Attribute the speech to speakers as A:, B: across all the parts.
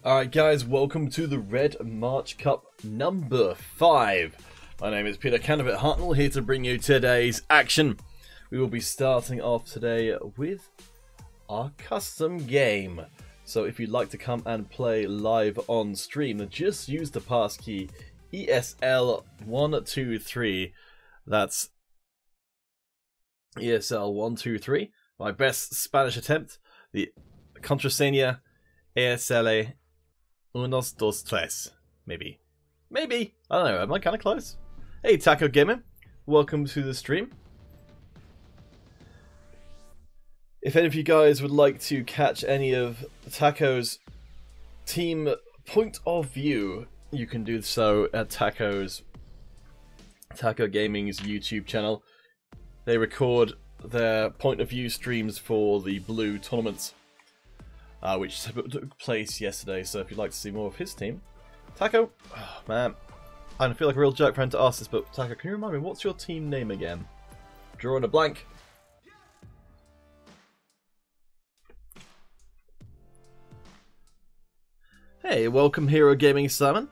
A: Alright guys, welcome to the Red March Cup number 5. My name is Peter Candidate Hartnell, here to bring you today's action. We will be starting off today with our custom game. So if you'd like to come and play live on stream, then just use the passkey ESL123. That's ESL123. My best Spanish attempt, the contraseña ESL unos, dos, tres. Maybe. I don't know. Am I kind of close? Hey, Taco Gamer. Welcome to the stream. If any of you guys would like to catch any of Taco's team point of view, you can do so at Taco Gaming's YouTube channel. They record their point of view streams for the Blue tournaments, which took place yesterday. So if you'd like to see more of his team, Taco, oh, man, I feel like a real jerk friend to ask this, but Taco, can you remind me, what's your team name again? Drawing a blank. Hey, welcome Hero Gaming Simon.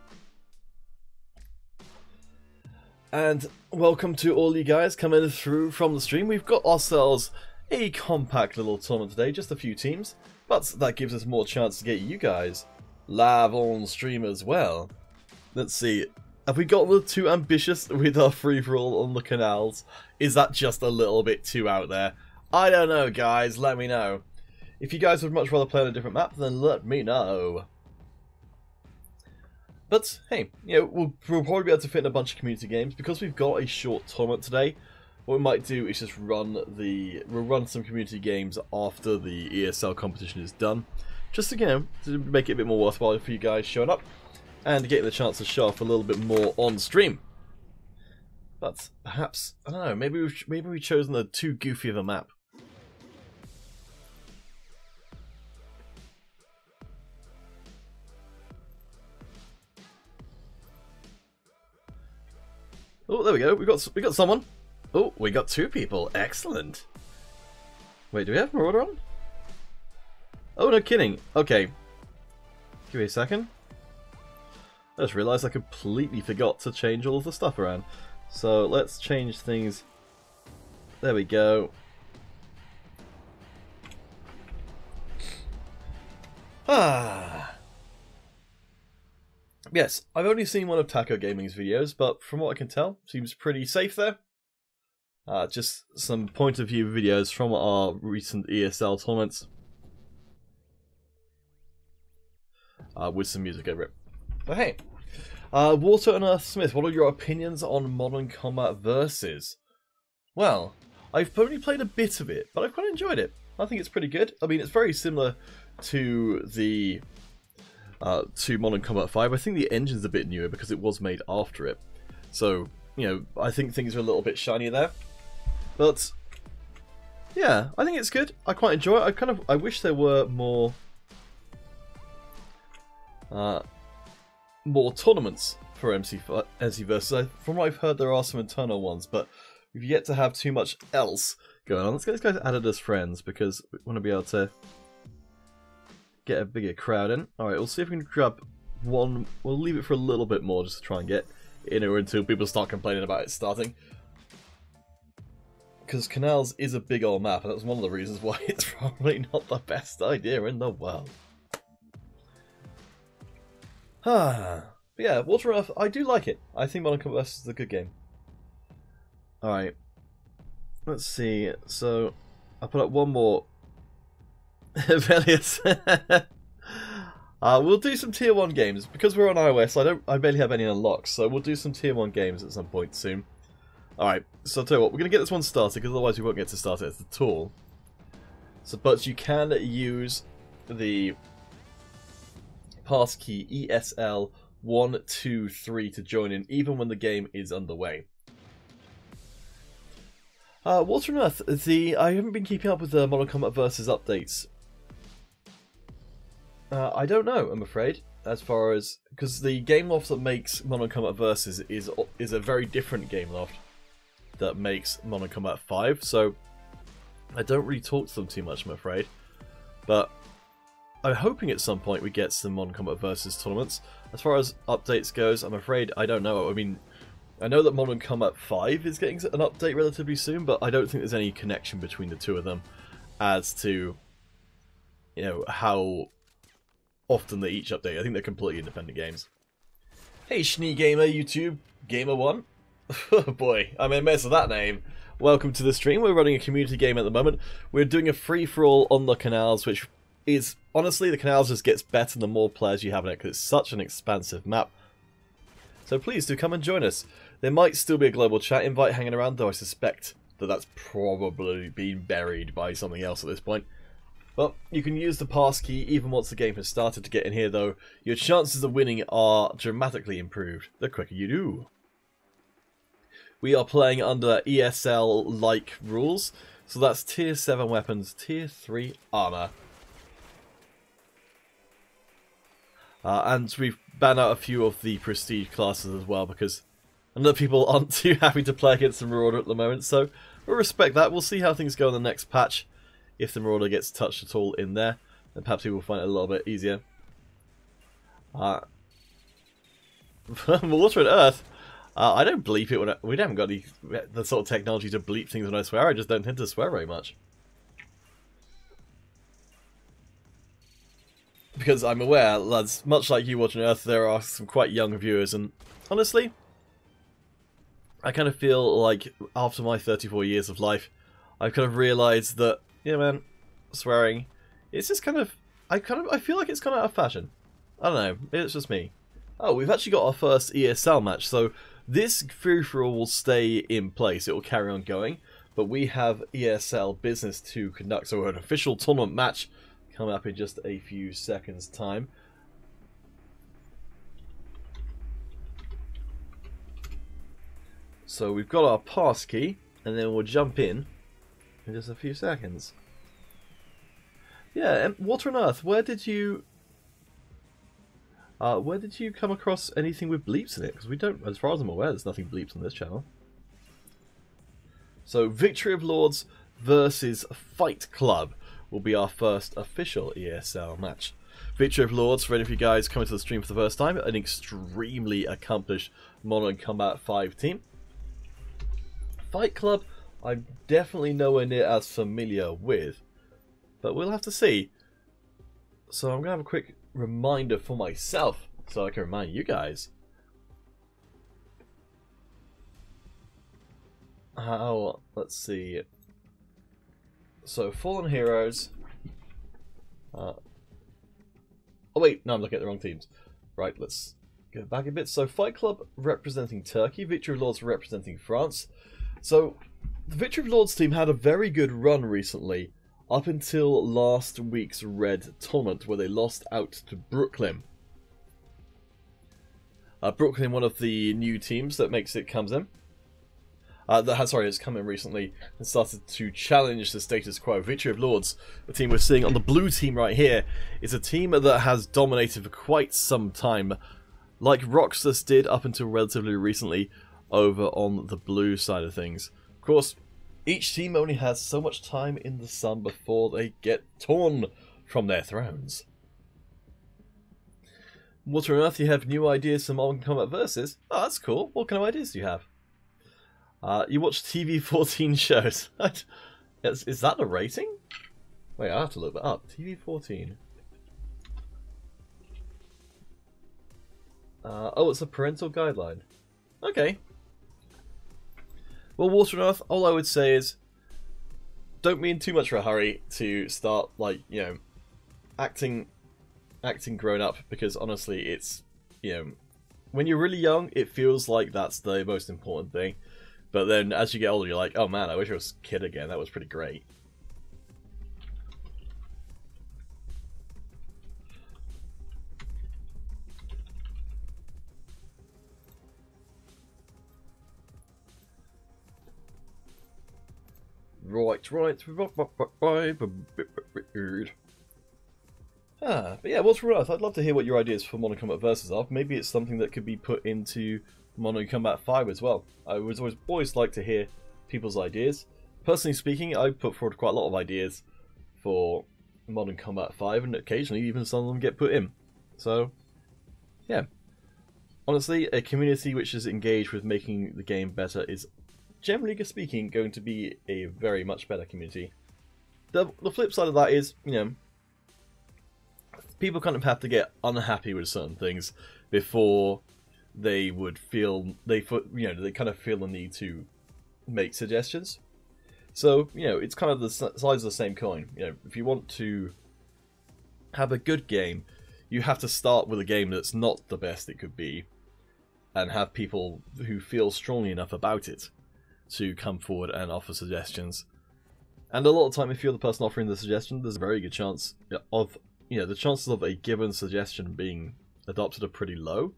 A: And welcome to all you guys coming through from the stream. We've got ourselves a compact little tournament today, just a few teams, but that gives us more chance to get you guys live on stream as well. Let's see, have we got a little too ambitious with our free-for-all on the canals? Is that just a little bit too out there? I don't know, guys, let me know. If you guys would much rather play on a different map, then let me know. But hey, you know, we'll probably be able to fit in a bunch of community games because we've got a short tournament today. What we might do is just we'll run some community games after the ESL competition is done, just to, you know, to make it a bit more worthwhile for you guys showing up and getting the chance to show off a little bit more on stream. But perhaps, I don't know, maybe we've chosen a too goofy of a map. Oh, there we go. We got someone. Oh, we got 2 people. Excellent. Wait, do we have Marauder on? Oh, no kidding. Okay. Give me a second. I just realised I completely forgot to change all of the stuff around. So let's change things. There we go. Ah. Yes, I've only seen one of Taco Gaming's videos, but from what I can tell, seems pretty safe there. Just some point of view videos from our recent ESL tournaments. With some music over it. But hey, Water and Earth Smith, what are your opinions on Modern Combat Versus? Well, I've only played a bit of it, but I've quite enjoyed it. I think it's pretty good. I mean, it's very similar to the to Modern Combat 5. I think the engine's a bit newer because it was made after it. So, you know, I think things are a little bit shinier there. But yeah, I think it's good. I quite enjoy it. I wish there were more tournaments for MC Versus. From what I've heard, there are some internal ones, but we've yet to have too much else going on. Let's get these guys added as friends because we want to be able to get a bigger crowd in. Alright, we'll see if we can grab one. We'll leave it for a little bit more just to try and get in or until people start complaining about it starting. Because Canals is a big old map, and that's one of the reasons why it's probably not the best idea in the world. But yeah, Water and Earth, I do like it. I think Modern Combat Versus is a good game. Alright. Let's see. So, I'll put up one more. Velius. We'll do some tier 1 games because we're on iOS. I barely have any unlocks, so we'll do some tier 1 games at some point soon. Alright, so I'll tell you what, we're going to get this one started because otherwise we won't get to start it at all. So, but you can use the passkey ESL123 to join in even when the game is underway. Water and Earth, I haven't been keeping up with the Modern Combat Versus updates. I don't know, I'm afraid, as far as, because the game loft that makes Modern Combat Versus is a very different game loft that makes Modern Combat 5, so I don't really talk to them too much, I'm afraid. But I'm hoping at some point we get some Modern Combat Versus tournaments. As far as updates goes, I'm afraid I don't know. I mean, I know that Modern Combat 5 is getting an update relatively soon, but I don't think there's any connection between the two of them as to, you know, how often they each update. I think they're completely independent games. Hey, Schnee Gamer YouTube, Gamer1. Oh boy, I'm in a mess of that name. Welcome to the stream. We're running a community game at the moment. We're doing a free-for-all on the canals, which is, honestly, the canals just gets better the more players you have in it, because it's such an expansive map. So please do come and join us. There might still be a global chat invite hanging around, though I suspect that that's probably been buried by something else at this point. Well, you can use the passkey even once the game has started to get in here, though. Your chances of winning are dramatically improved the quicker you do. We are playing under ESL-like rules, so that's Tier 7 weapons, Tier 3 armor. And we've banned out a few of the prestige classes as well, because I know people aren't too happy to play against the Marauder at the moment, so we'll respect that. We'll see how things go in the next patch. If the Marauder gets touched at all in there, then perhaps we will find it a little bit easier. Water and Earth. I don't bleep it when we haven't got the sort of technology to bleep things when I swear. I just don't tend to swear very much. Because I'm aware, lads, much like you watching Earth, there are some quite young viewers, and honestly, I kind of feel like after my 34 years of life, I've kind of realised that, yeah, man, swearing, it's just kind of, I feel like it's kind of out of fashion. I don't know, it's just me. Oh, we've actually got our first ESL match, so this free-for-all will stay in place. It will carry on going, but we have ESL business to conduct, so an official tournament match coming up in just a few seconds' time. So we've got our pass key, and then we'll jump in just a few seconds. Yeah, Water and Earth, where did you come across anything with bleeps in it? Because we don't, as far as I'm aware, there's nothing bleeps on this channel. So, Victory of Lords versus Fight Club will be our first official ESL match. Victory of Lords, for any of you guys coming to the stream for the first time, an extremely accomplished Modern Combat 5 team. Fight Club, I'm definitely nowhere near as familiar with, but we'll have to see. So I'm going to have a quick reminder for myself, so I can remind you guys. How, let's see. So, Fallen Heroes. Oh wait, no, I'm looking at the wrong teams. Right, let's go back a bit. So, Fight Club representing Turkey, Victory of Lords representing France. So, the Victory of Lords team had a very good run recently, up until last week's Red tournament, where they lost out to Brooklyn. Brooklyn, one of the new teams that comes in. Has come in recently and started to challenge the status quo. Victory of Lords, the team we're seeing on the blue team right here, is a team that has dominated for quite some time, like Roxas did up until relatively recently over on the blue side of things. Of course, each team only has so much time in the sun before they get torn from their thrones. Water and Earth, you have new ideas for Modern Combat Versus? Oh, that's cool. What kind of ideas do you have? You watch TV14 shows. Is that the rating? Wait, I have to look that up. TV14. Oh, it's a parental guideline. Okay. Well, Water and Earth, all I would say is, don't be in too much of a hurry to start, like, you know, acting grown up, because honestly, it's, you know, when you're really young, it feels like that's the most important thing. But then as you get older, you're like, oh man, I wish I was a kid again. That was pretty great. Right. But yeah, Water and Earth, I'd love to hear what your ideas for Modern Combat Versus are. Maybe it's something that could be put into Modern Combat 5 as well. I would always like to hear people's ideas. Personally speaking, I put forward quite a lot of ideas for Modern Combat 5, and occasionally even some of them get put in. So, yeah. Honestly, a community which is engaged with making the game better is, generally speaking, going to be a very much better community. The flip side of that is, you know, people kind of have to get unhappy with certain things before they would feel, they kind of feel the need to make suggestions. So, you know, it's kind of the sides of the same coin. You know, if you want to have a good game, you have to start with a game that's not the best it could be, and have people who feel strongly enough about it to come forward and offer suggestions. And a lot of the time, if you're the person offering the suggestion, there's a very good chance of, you know, the chances of a given suggestion being adopted are pretty low.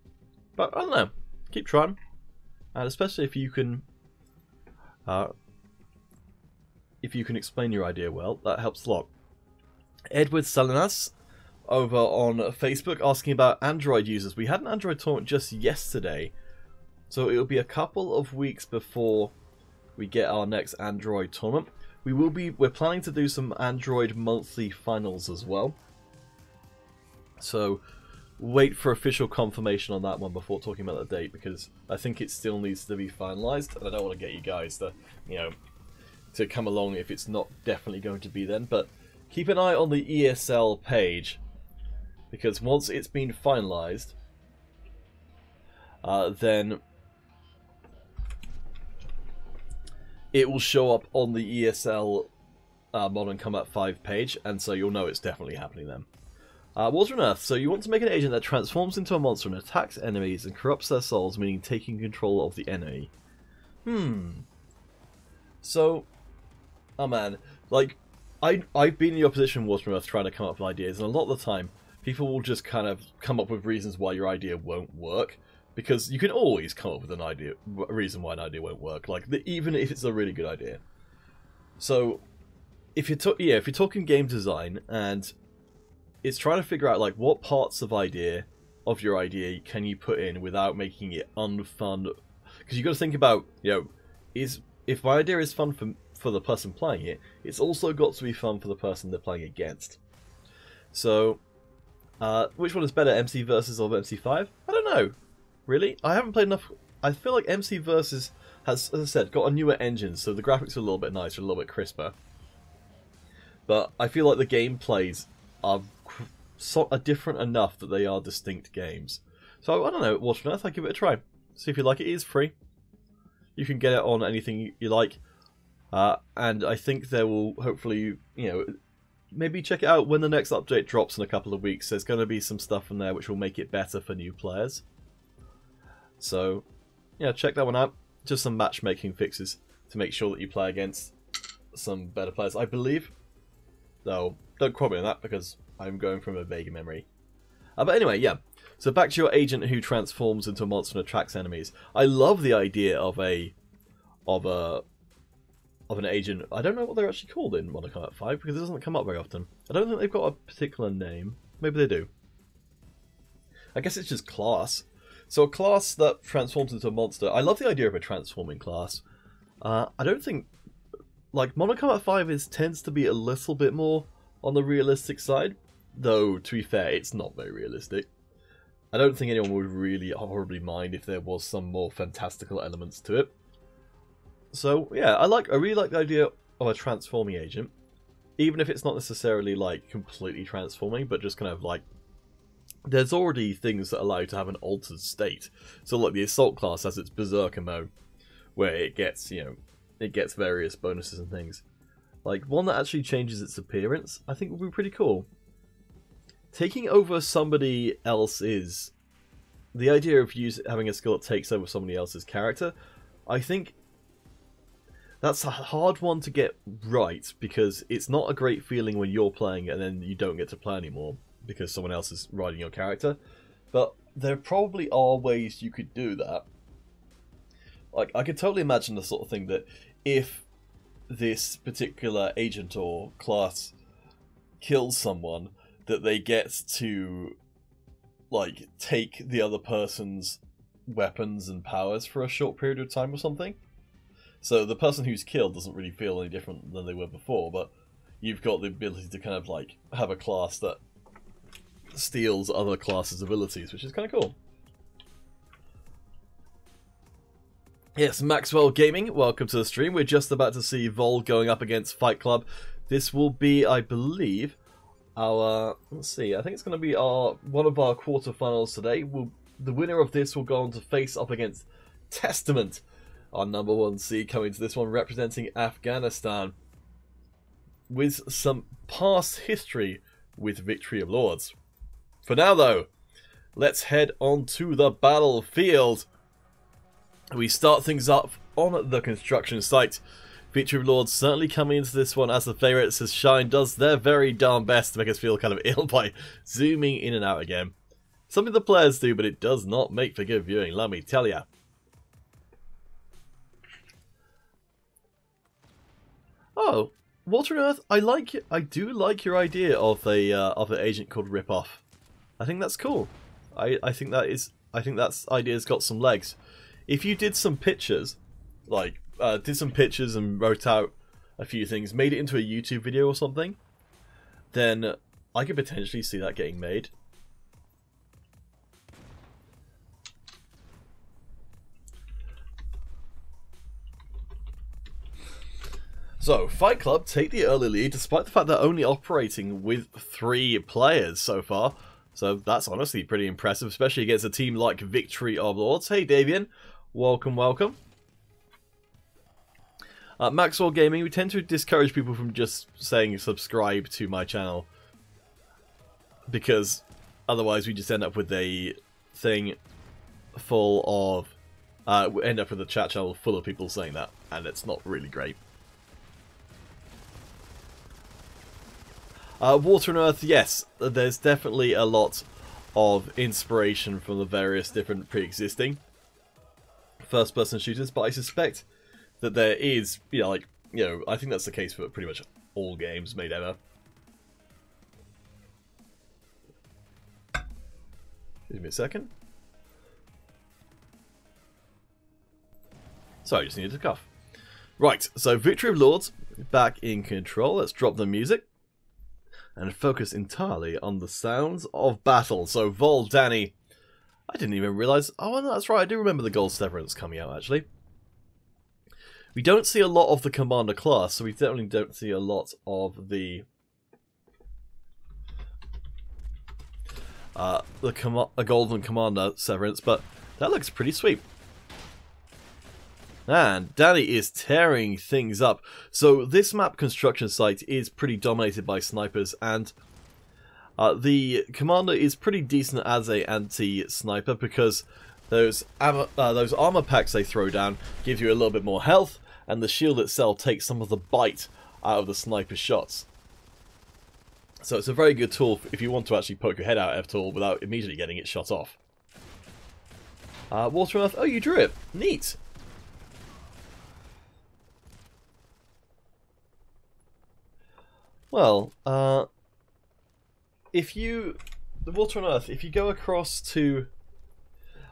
A: But I don't know, keep trying, and especially if you can explain your idea well, that helps a lot. Edward Salinas over on Facebook asking about Android users. We had an Android tournament just yesterday, so it'll be a couple of weeks before we get our next Android tournament. We're planning to do some Android monthly finals as well. So wait for official confirmation on that one before talking about the date, because I think it still needs to be finalized, and I don't want to get you guys to, you know, to come along if it's not definitely going to be then. But keep an eye on the ESL page, because once it's been finalized, then it will show up on the ESL Modern Combat 5 page, and so you'll know it's definitely happening then. Water and Earth. So you want to make an agent that transforms into a monster and attacks enemies and corrupts their souls, meaning taking control of the enemy. So, oh man, like, I've been in your position, Water and Earth, trying to come up with ideas, and a lot of the time, people will just kind of come up with reasons why your idea won't work, because you can always come up with a reason why an idea won't work, like even if it's a really good idea. So, if you're talking game design, and it's trying to figure out like what parts of your idea can you put in without making it unfun, because you got to think about, you know, if my idea is fun for the person playing it, it's also got to be fun for the person they're playing against. So, which one is better, MC Versus or MC5? I don't know, really. I haven't played enough. I feel like MC Versus has, as I said, got a newer engine, so the graphics are a little bit nicer, a little bit crisper. But I feel like the gameplays are different enough that they are distinct games. So I don't know, Water and Earth, I'll give it a try. See if you like it. It is free. You can get it on anything you like. And I think there will hopefully, you know, maybe check it out when the next update drops in a couple of weeks. There's going to be some stuff in there which will make it better for new players. So, yeah, check that one out. Just some matchmaking fixes to make sure that you play against some better players, I believe. Though, don't quote me on that because I'm going from a vague memory. But anyway, yeah. So back to your agent who transforms into a monster and attracts enemies. I love the idea of an agent. I don't know what they're actually called in Modern Combat 5 because it doesn't come up very often. I don't think they've got a particular name. Maybe they do. I guess it's just class. So a class that transforms into a monster. I love the idea of a transforming class. I don't think, like, Modern Combat 5 tends to be a little bit more on the realistic side, though to be fair, it's not very realistic. I don't think anyone would really horribly mind if there was some more fantastical elements to it. So yeah, I really like the idea of a transforming agent, even if it's not necessarily like completely transforming, but just kind of like, there's already things that allow you to have an altered state. So like the assault class has its berserker mode, where it gets, you know, it gets various bonuses and things. Like one that actually changes its appearance, I think would be pretty cool. Taking over somebody else's, the idea of having a skill that takes over somebody else's character, I think that's a hard one to get right, because it's not a great feeling when you're playing and then you don't get to play anymore because someone else is riding your character. But there probably are ways you could do that. Like, I could totally imagine the sort of thing that if this particular agent or class kills someone, that they get to, like, take the other person's weapons and powers for a short period of time or something. So the person who's killed doesn't really feel any different than they were before, but you've got the ability to kind of like have a class that steals other classes' abilities, which is kind of cool. Yes, Maxwell Gaming, welcome to the stream. We're just about to see Vol going up against Fight Club. This will be, I believe, our, let's see, I think it's going to be one of our quarterfinals today. The winner of this will go on to face up against Testament, our number 1 seed, coming to this one representing Afghanistan, with some past history with Victory of Lords. For now, though, let's head on to the battlefield. We start things up on the construction site. Victory of Lords certainly coming into this one as the favourites, as Shine does their very darn best to make us feel kind of ill by zooming in and out again. Something the players do, but it does not make for good viewing, let me tell ya. Oh, Water and Earth, I do like your idea of an agent called Ripoff. I think that's cool. I think that idea's got some legs. If you did some pictures, like and wrote out a few things, made it into a YouTube video or something, then I could potentially see that getting made. So, Fight Club take the early lead despite the fact they're only operating with 3 players so far. So that's honestly pretty impressive, especially against a team like Victory of Lords. Hey Davian, welcome, welcome. Maxwell Gaming, we tend to discourage people from just saying subscribe to my channel, because otherwise we just end up with a thing full of, we end up with a chat channel full of people saying that, and it's not really great. Water and Earth, yes, there's definitely a lot of inspiration from the various different pre-existing first-person shooters, but I suspect that there is, I think that's the case for pretty much all games made ever. Give me a second. Sorry, I just needed to cough. Right, so Victory of Lords back in control. Let's drop the music and focus entirely on the sounds of battle. So Vol, Danny, I didn't even realise. Oh, no, that's right. I do remember the Gold Severance coming out, actually. We don't see a lot of the Commander class, so we definitely don't see a lot of the Golden Commander Severance, but that looks pretty sweet. And Danny is tearing things up. So this map construction site is pretty dominated by snipers, and the Commander is pretty decent as a anti-sniper because those armor packs they throw down give you a little bit more health, and the shield itself takes some of the bite out of the sniper's shots. So it's a very good tool if you want to actually poke your head out at all without immediately getting it shot off. Water and Earth, oh, you drew it. Neat. Well, the Water and Earth, if you go across to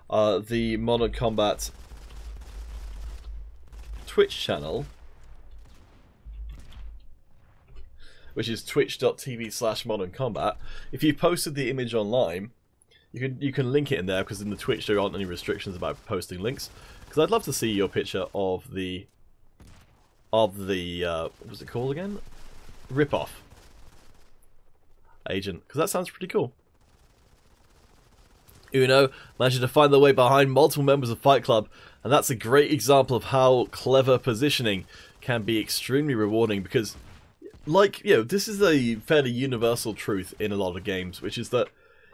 A: the Modern Combat Twitch channel, which is twitch.tv/moderncombat, if you posted the image online, you can link it in there, because in the Twitch there aren't any restrictions about posting links. Because I'd love to see your picture of the what was it called again? Ripoff agent, because that sounds pretty cool. Uno managed to find their way behind multiple members of Fight Club, and that's a great example of how clever positioning can be extremely rewarding, because, like, this is a fairly universal truth in a lot of games, which is that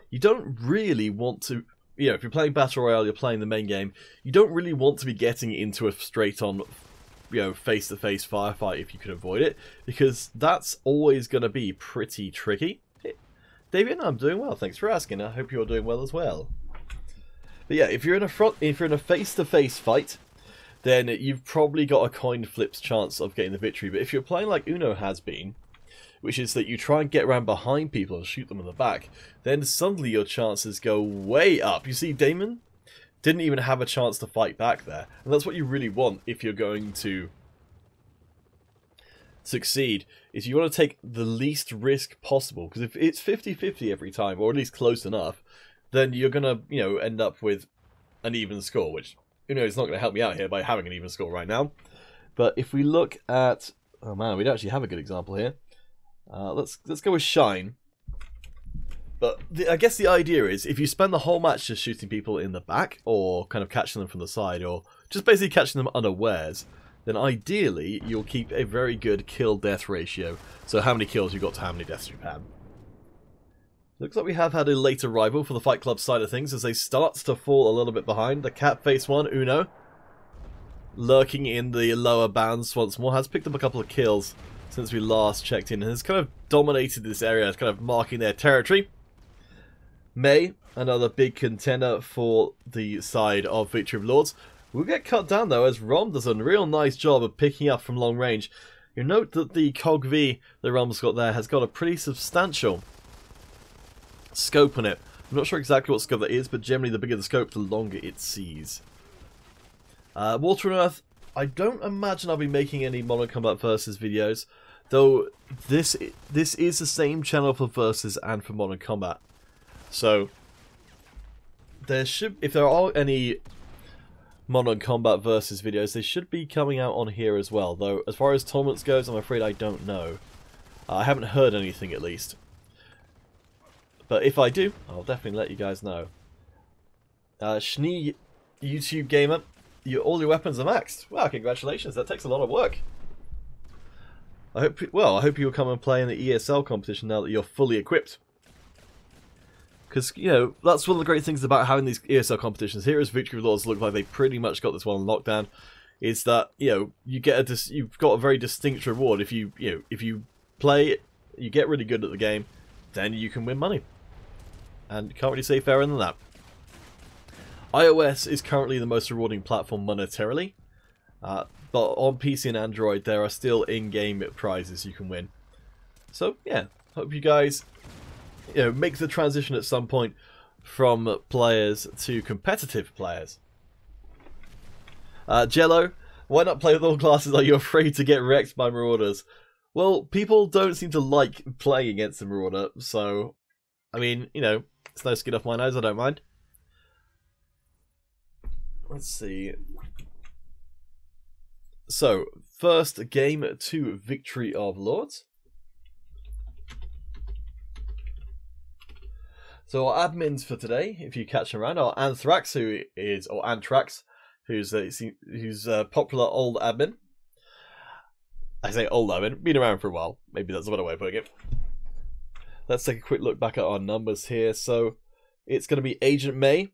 A: you don't really want to, if you're playing Battle Royale, you're playing the main game, you don't really want to be getting into a straight-on face-to-face firefight if you can avoid it, because that's always going to be pretty tricky. David, I'm doing well. Thanks for asking. I hope you're doing well as well. But yeah, if you're in a face-to-face fight, then you've probably got a coin flip's chance of getting the victory. But if you're playing like Uno has been, which is that you try and get around behind people and shoot them in the back, then suddenly your chances go way up. You see, Damon didn't even have a chance to fight back there, and that's what you really want if you're going to succeed is you want to take the least risk possible, because if it's 50-50 every time, or at least close enough, then you're gonna, you know, end up with an even score, which, you know, it's not going to help me out here by having an even score right now. But if we look at, oh man, we don't actually have a good example here. Let's go with Shine. But I guess the idea is, if you spend the whole match just shooting people in the back, or kind of catching them from the side, or just basically catching them unawares, then ideally you'll keep a very good kill-death ratio. So how many kills you got to how many deaths you had. Looks like we have had a late arrival for the Fight Club side of things, as they start to fall a little bit behind. The cat face one, Uno, lurking in the lower bands once more, has picked up a couple of kills since we last checked in, and has kind of dominated this area, kind of marking their territory. May, another big contender for the side of Victory of Lords, will get cut down though, as Rom does a real nice job of picking up from long range. You'll note that the Cog V that Rom's got there has got a pretty substantial scope on it. I'm not sure exactly what scope that is, but generally the bigger the scope, the longer it sees. Water and Earth, I don't imagine I'll be making any Modern Combat Versus videos, though this is the same channel for Versus and for Modern Combat. So, there should, if there are any Modern Combat Versus videos, they should be coming out on here as well. Though, as far as tournaments goes, I'm afraid I don't know. I haven't heard anything, at least. But if I do, I'll definitely let you guys know. Schnee, YouTube Gamer, all your weapons are maxed. Wow, congratulations, that takes a lot of work. I hope you'll come and play in the ESL competition now that you're fully equipped. Because, you know, that's one of the great things about having these ESL competitions. Here as Victory of Lords look like they pretty much got this one on lockdown, is that, you know, you've got a very distinct reward. If you play, you get really good at the game, then you can win money. And you can't really say fairer than that. iOS is currently the most rewarding platform monetarily, but on PC and Android there are still in-game prizes you can win. So yeah, hope you guys, you know, make the transition at some point from players to competitive players. Jello, why not play with all classes? Are you afraid to get wrecked by Marauders? Well, people don't seem to like playing against the Marauder, so I mean, you know, it's no skin off my nose, I don't mind. Let's see. So, first game to Victory of Lords. So our admins for today, if you catch them around, are Anthrax, who's a popular old admin. I say old admin, been around for a while. Maybe that's a better way of putting it. Let's take a quick look back at our numbers here. So it's going to be Agent May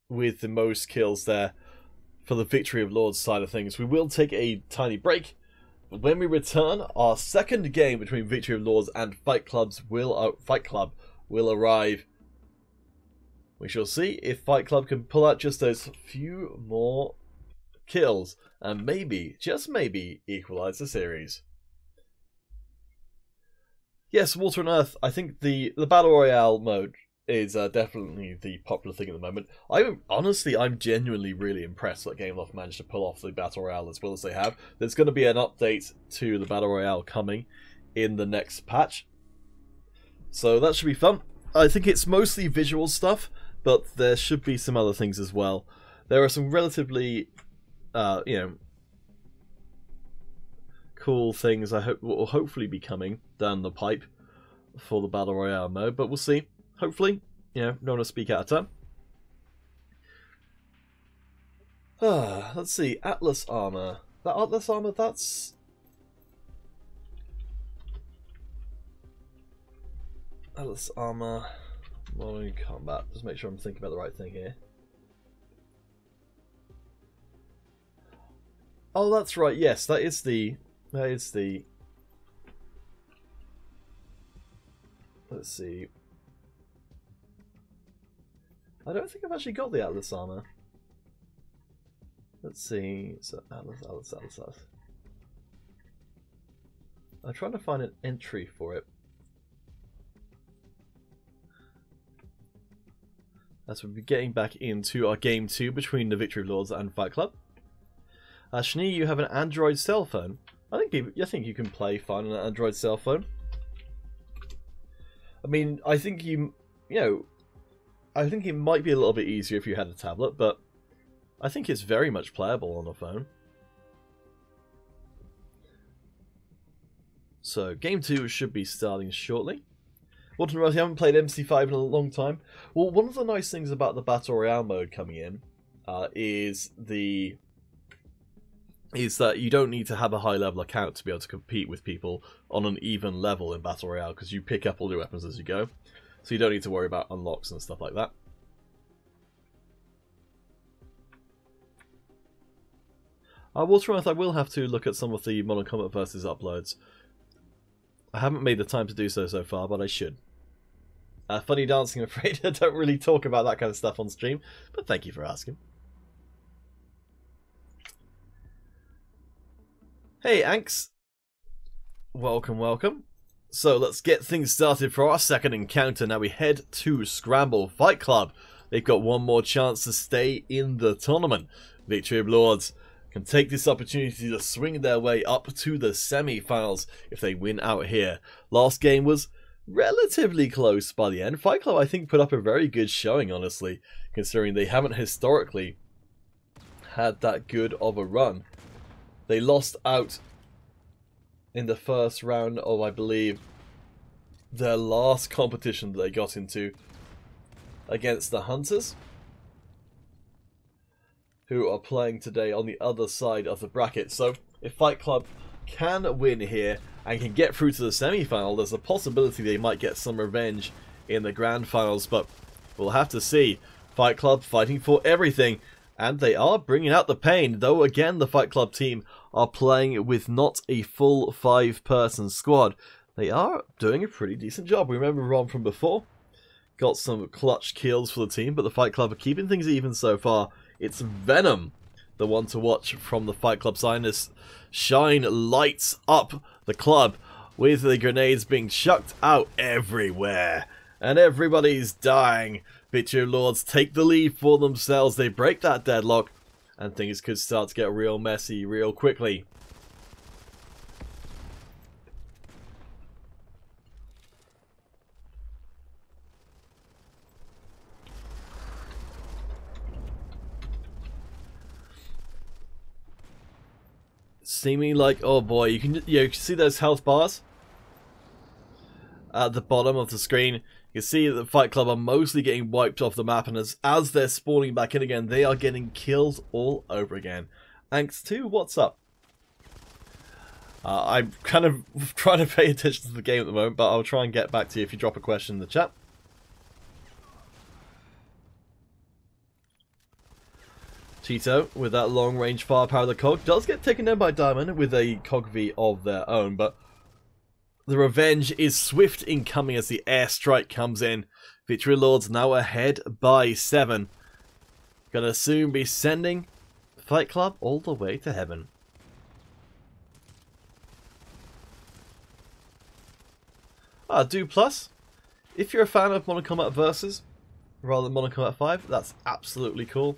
A: with the most kills there for the Victory of Lords side of things. We will take a tiny break, but when we return, our second game between Victory of Lords and Fight Club will arrive. We shall see if Fight Club can pull out just those few more kills and maybe, just maybe, equalize the series. Yes, Water and Earth, I think the Battle Royale mode is definitely the popular thing at the moment. I'm genuinely really impressed that Gameloft managed to pull off the Battle Royale as well as they have. There's going to be an update to the Battle Royale coming in the next patch, so that should be fun. I think it's mostly visual stuff, but there should be some other things as well. There are some relatively, you know, cool things I hope will hopefully be coming down the pipe for the Battle Royale mode, but we'll see. Hopefully, you know, don't want to speak out of turn. Let's see, Atlas armor. That Atlas armor, that's Atlas armor. Modern Combat. Just make sure I'm thinking about the right thing here. Oh, that's right. Yes, that is the. Let's see. I don't think I've actually got the Atlas armor. Let's see. So Atlas. I'm trying to find an entry for it. As we'll be getting back into our game 2 between the Victory of Lords and Fight Club. Schnee, you have an Android cell phone. I think you can play fine on an Android cell phone. I mean, I think I think it might be a little bit easier if you had a tablet, but I think it's very much playable on a phone. So, Game 2 should be starting shortly. Walton Ross, you haven't played MC5 in a long time. Well, one of the nice things about the Battle Royale mode coming in is that you don't need to have a high-level account to be able to compete with people on an even level in Battle Royale, because you pick up all your weapons as you go. So you don't need to worry about unlocks and stuff like that. Walter Earth, I will have to look at some of the Modern Combat Versus uploads. I haven't made the time to do so far, but I should. Funny dancing, I'm afraid. I don't really talk about that kind of stuff on stream, but thank you for asking. Hey, Anks. Welcome, welcome. So let's get things started for our second encounter. Now we head to Scramble Fight Club. They've got one more chance to stay in the tournament. Victory of Lords can take this opportunity to swing their way up to the semi-finals if they win out here. Last game was relatively close by the end. Fight Club, I think, put up a very good showing, honestly, considering they haven't historically had that good of a run. They lost out in the first round of, I believe, their last competition that they got into against the Hunters, who are playing today on the other side of the bracket. So if Fight Club can win here and can get through to the semi-final, there's a possibility they might get some revenge in the grand finals, but we'll have to see. Fight Club fighting for everything, and they are bringing out the pain, though again the Fight Club team are playing with not a full 5-person squad. They are doing a pretty decent job. We remember Ron from before, got some clutch kills for the team, but the Fight Club are keeping things even so far. It's Venom, the one to watch from the Fight Club side. This Shine lights up the club with the grenades being chucked out everywhere. And everybody's dying. Victory of Lords take the lead for themselves. They break that deadlock, and things could start to get real messy real quickly. Seeming like, oh boy, you can see those health bars at the bottom of the screen. You can see that the Fight Club are mostly getting wiped off the map, and as they're spawning back in again, they are getting killed all over again. Anks 2, what's up? I'm kind of trying to pay attention to the game at the moment, but I'll try and get back to you if you drop a question in the chat. Cheeto, with that long-range firepower of the Cog, does get taken down by Diamond with a Cog V of their own, but the revenge is swift in coming as the airstrike comes in. Victory Lords now ahead by 7. Gonna soon be sending Fight Club all the way to heaven. Do Plus, if you're a fan of Modern Combat Versus rather than Modern Combat 5, that's absolutely cool.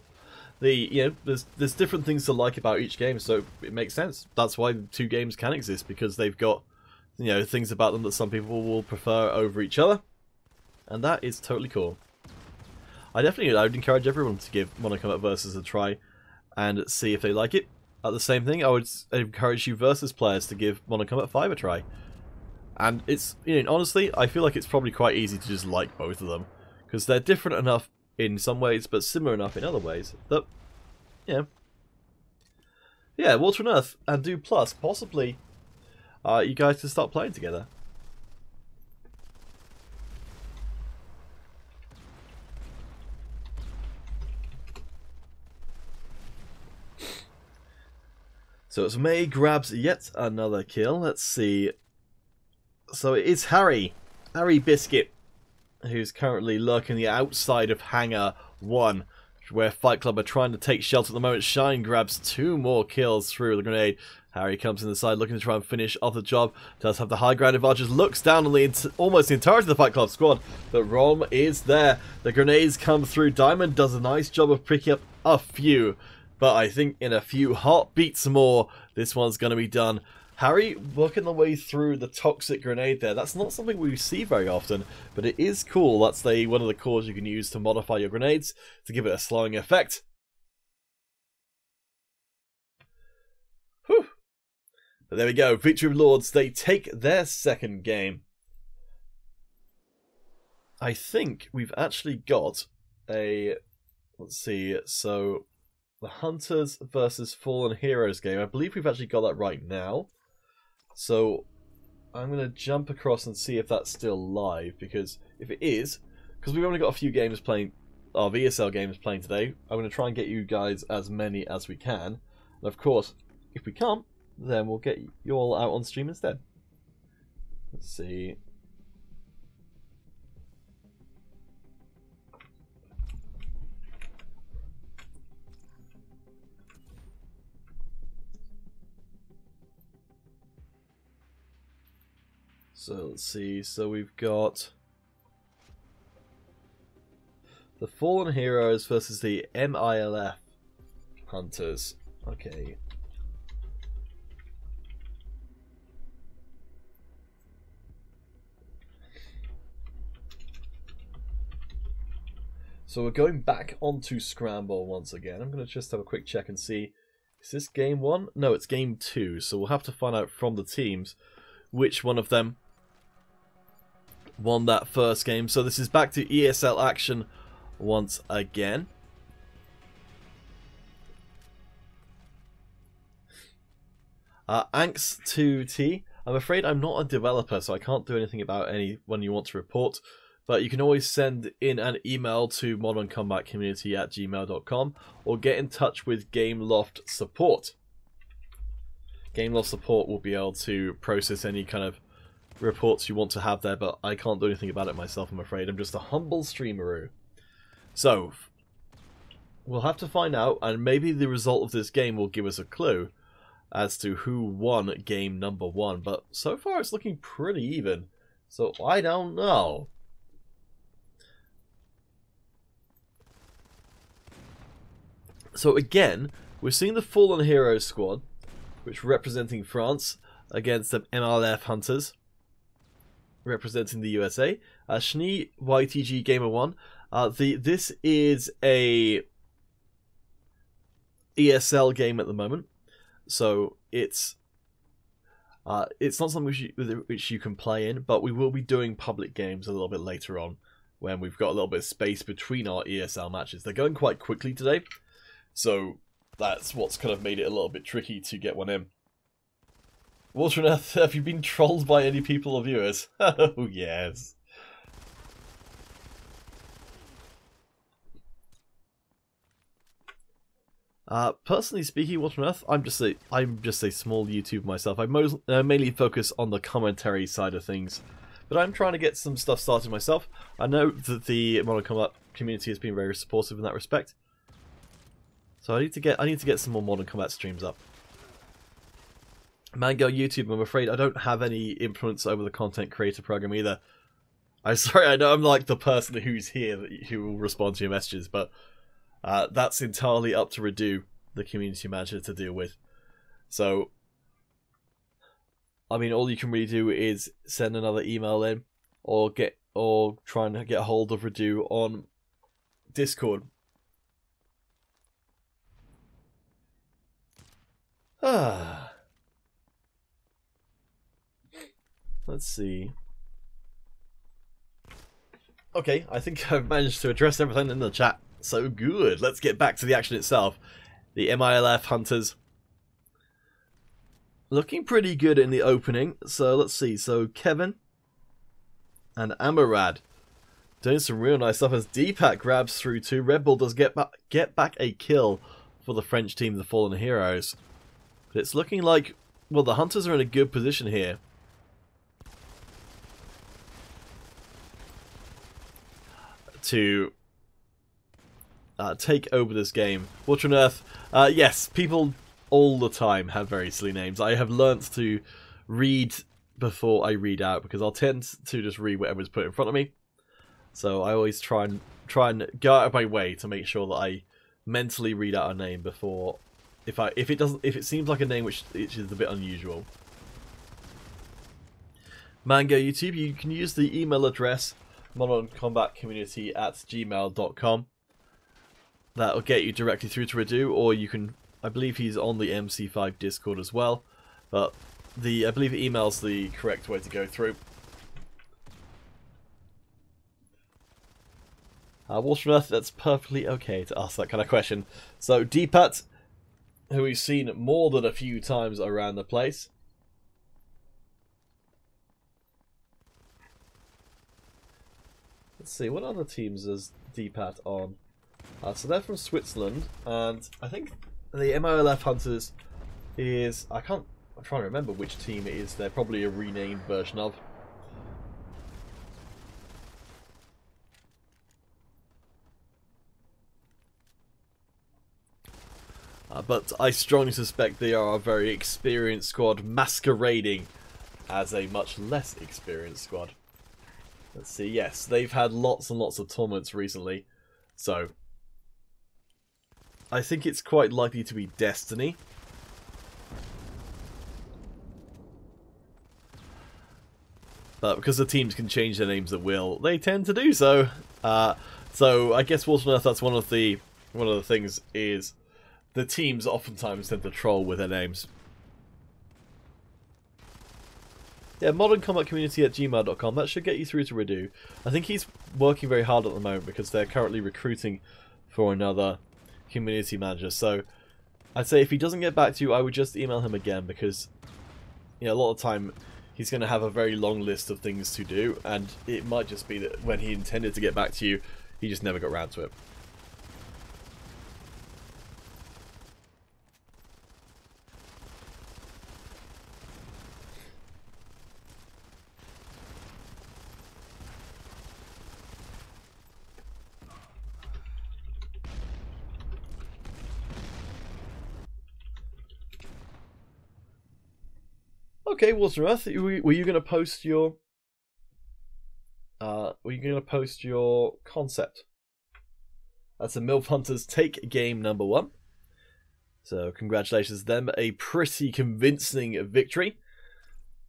A: There's different things to like about each game, so it makes sense. That's why the two games can exist, because they've got things about them that some people will prefer over each other, and that is totally cool. I would encourage everyone to give Modern Combat Versus a try and see if they like it. At the same thing, I would encourage you Versus players to give Modern Combat 5 a try. And it's, honestly, I feel like it's probably quite easy to just like both of them, because they're different enough in some ways, but similar enough in other ways that, yeah, Water and Earth and Do Plus, possibly you guys can start playing together. So it's May grabs yet another kill. Let's see. So it is Harry Biscuit, who's currently lurking the outside of Hangar 1, where Fight Club are trying to take shelter at the moment. Shine grabs 2 more kills through the grenade. Harry comes in the side looking to try and finish off the job. Does have the high ground advantage. Looks down on almost the entirety of the Fight Club squad, but Rom is there. The grenades come through. Diamond does a nice job of picking up a few, but I think in a few heartbeats more, this one's going to be done. Harry working their way through the toxic grenade there. That's not something we see very often, but it is cool. That's one of the cores you can use to modify your grenades to give it a slowing effect. Whew. But there we go. Victory of Lords. They take their second game. I think we've actually got a... Let's see. So, the Hunters versus Fallen Heroes game. I believe we've actually got that right now. So, I'm going to jump across and see if that's still live, because if it is, because we've only got a few games playing, our VSL games playing today, I'm going to try and get you guys as many as we can. And of course, if we can't, then we'll get you all out on stream instead. Let's see. So let's see, so we've got the Fallen Heroes versus the MILF Hunters. Okay. So we're going back onto Scramble once again. I'm going to just have a quick check and see, is this game 1? No, it's game 2, so we'll have to find out from the teams which one of them won that first game. So this is back to ESL action once again. Anx2T. I'm afraid I'm not a developer, so I can't do anything about anyone you want to report. But you can always send in an email to moderncombatcommunity@gmail.com or get in touch with Gameloft support. Gameloft support will be able to process any kind of reports you want to have there, but I can't do anything about it myself, I'm afraid. I'm just a humble streameroo. So, we'll have to find out, and maybe the result of this game will give us a clue as to who won game number 1. But so far it's looking pretty even, so I don't know. So again, we're seeing the Fallen Heroes squad, which representing France, against the MLF Hunters, representing the USA. Schnee YTG Gamer 1. This is a ESL game at the moment, so it's not something which you can play in, but we will be doing public games a little bit later on when we've got a little bit of space between our ESL matches. They're going quite quickly today, so that's what's kind of made it a little bit tricky to get one in. Water on Earth, have you been trolled by any people or viewers? Oh, yes. Personally speaking, Water on Earth, I'm just a small YouTuber myself. I mainly focus on the commentary side of things, but I'm trying to get some stuff started myself. I know that the Modern Combat community has been very supportive in that respect, so I need to get some more Modern Combat streams up. Mango YouTube, I'm afraid I don't have any influence over the content creator program either. I'm sorry, I know I'm like the person who's here who will respond to your messages, but that's entirely up to Redu, the community manager, to deal with. So, I mean, all you can really do is send another email in, or try and get a hold of Redu on Discord. Let's see. Okay, I think I've managed to address everything in the chat. So good. Let's get back to the action itself. The MILF Hunters looking pretty good in the opening. So let's see. So Kevin and Amarad doing some real nice stuff as Deepak grabs through too. Red Bull does get back a kill for the French team, the Fallen Heroes. But it's looking like, well, the Hunters are in a good position here. To take over this game. Water on Earth, yes, people all the time have very silly names. I have learnt to read before I read out, because I'll tend to just read whatever's put in front of me. So I always try and go out of my way to make sure that I mentally read out a name before, if it seems like a name which is a bit unusual. Mango YouTube, you can use the email address mononcombatcommunity@gmail.com. That'll get you directly through to Redu, or you can, I believe he's on the MC5 Discord as well, but I believe email's the correct way to go through. Water on Earth, that's perfectly okay to ask that kind of question. So, Deepat, who we've seen more than a few times around the place. Let's see, what other teams is Deepat on? So they're from Switzerland, and I think the MOLF Hunters is... I'm trying to remember which team it is. They're probably a renamed version of. But I strongly suspect they are a very experienced squad masquerading as a much less experienced squad. Let's see, yes, they've had lots and lots of tournaments recently, so I think it's quite likely to be Destiny. But because the teams can change their names at will, they tend to do so. So I guess Water on Earth, that's one of the things is the teams oftentimes tend to troll with their names. Yeah, moderncombatcommunity@gmail.com. That should get you through to Redu. I think he's working very hard at the moment because they're currently recruiting for another community manager. So I'd say if he doesn't get back to you, I would just email him again, because a lot of time he's going to have a very long list of things to do, and it might just be that when he intended to get back to you, he just never got around to it. Okay, Water Earth, were you going to post your concept? That's a MILF Hunters take game number 1. So congratulations to them, a pretty convincing victory.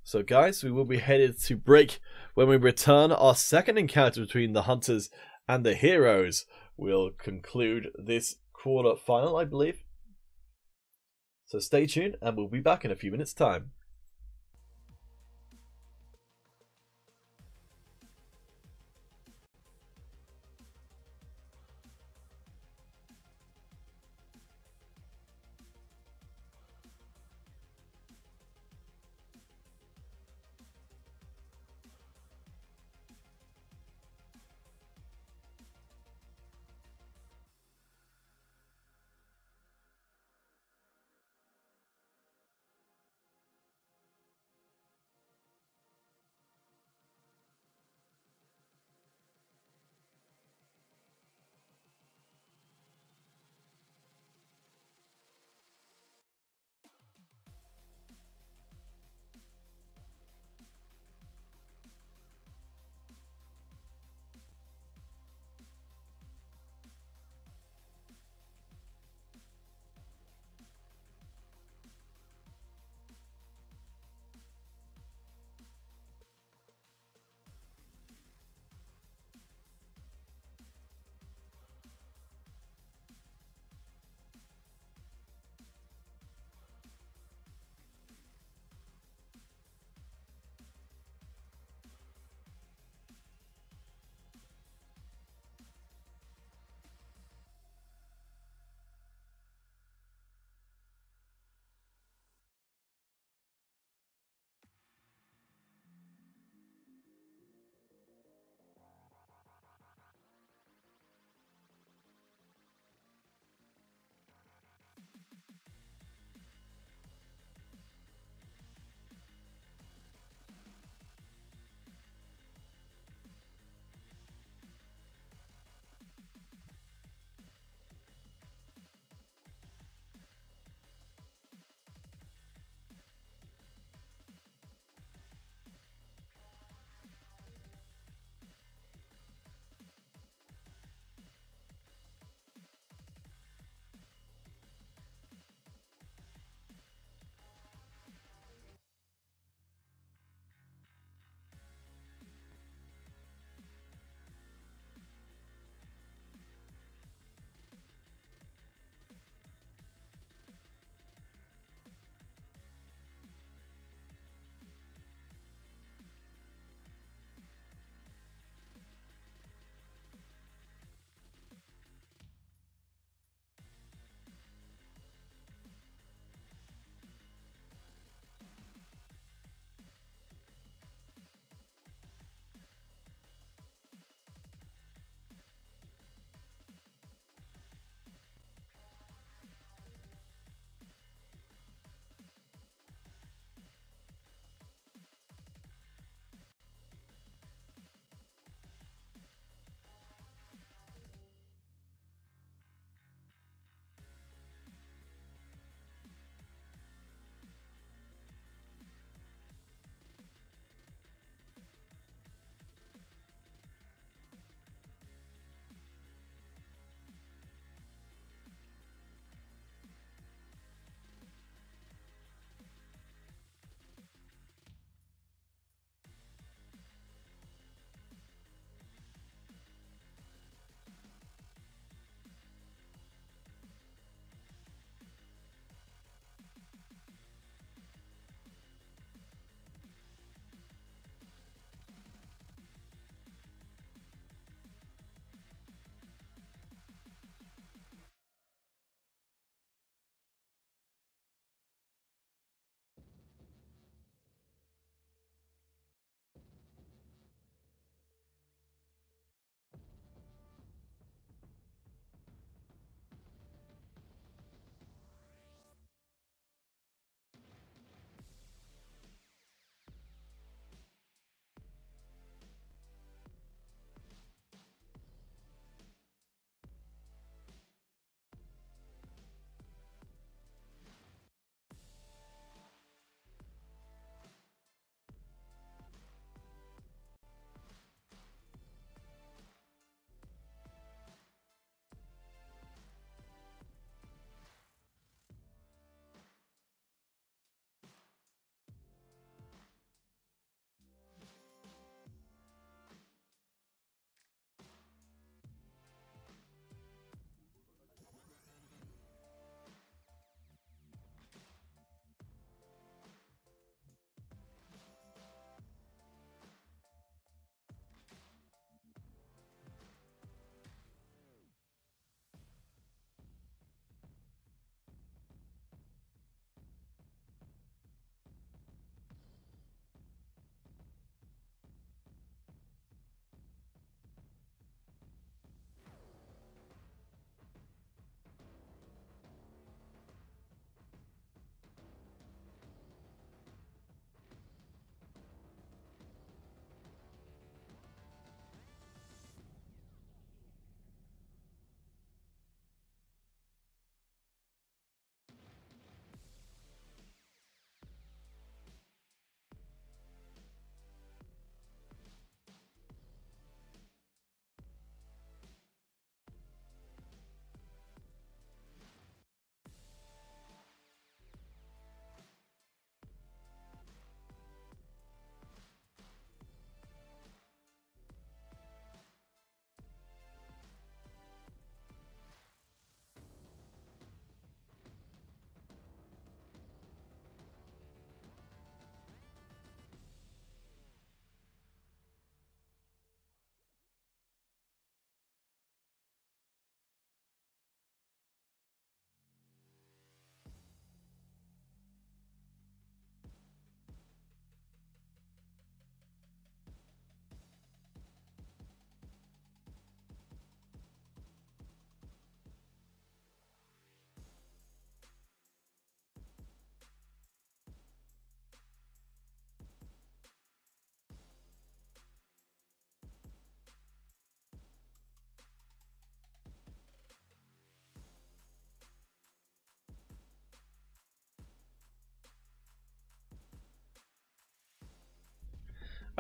A: So guys, we will be headed to break. When we return, our second encounter between the Hunters and the Heroes will conclude this quarter final, I believe. So stay tuned, and we'll be back in a few minutes' time.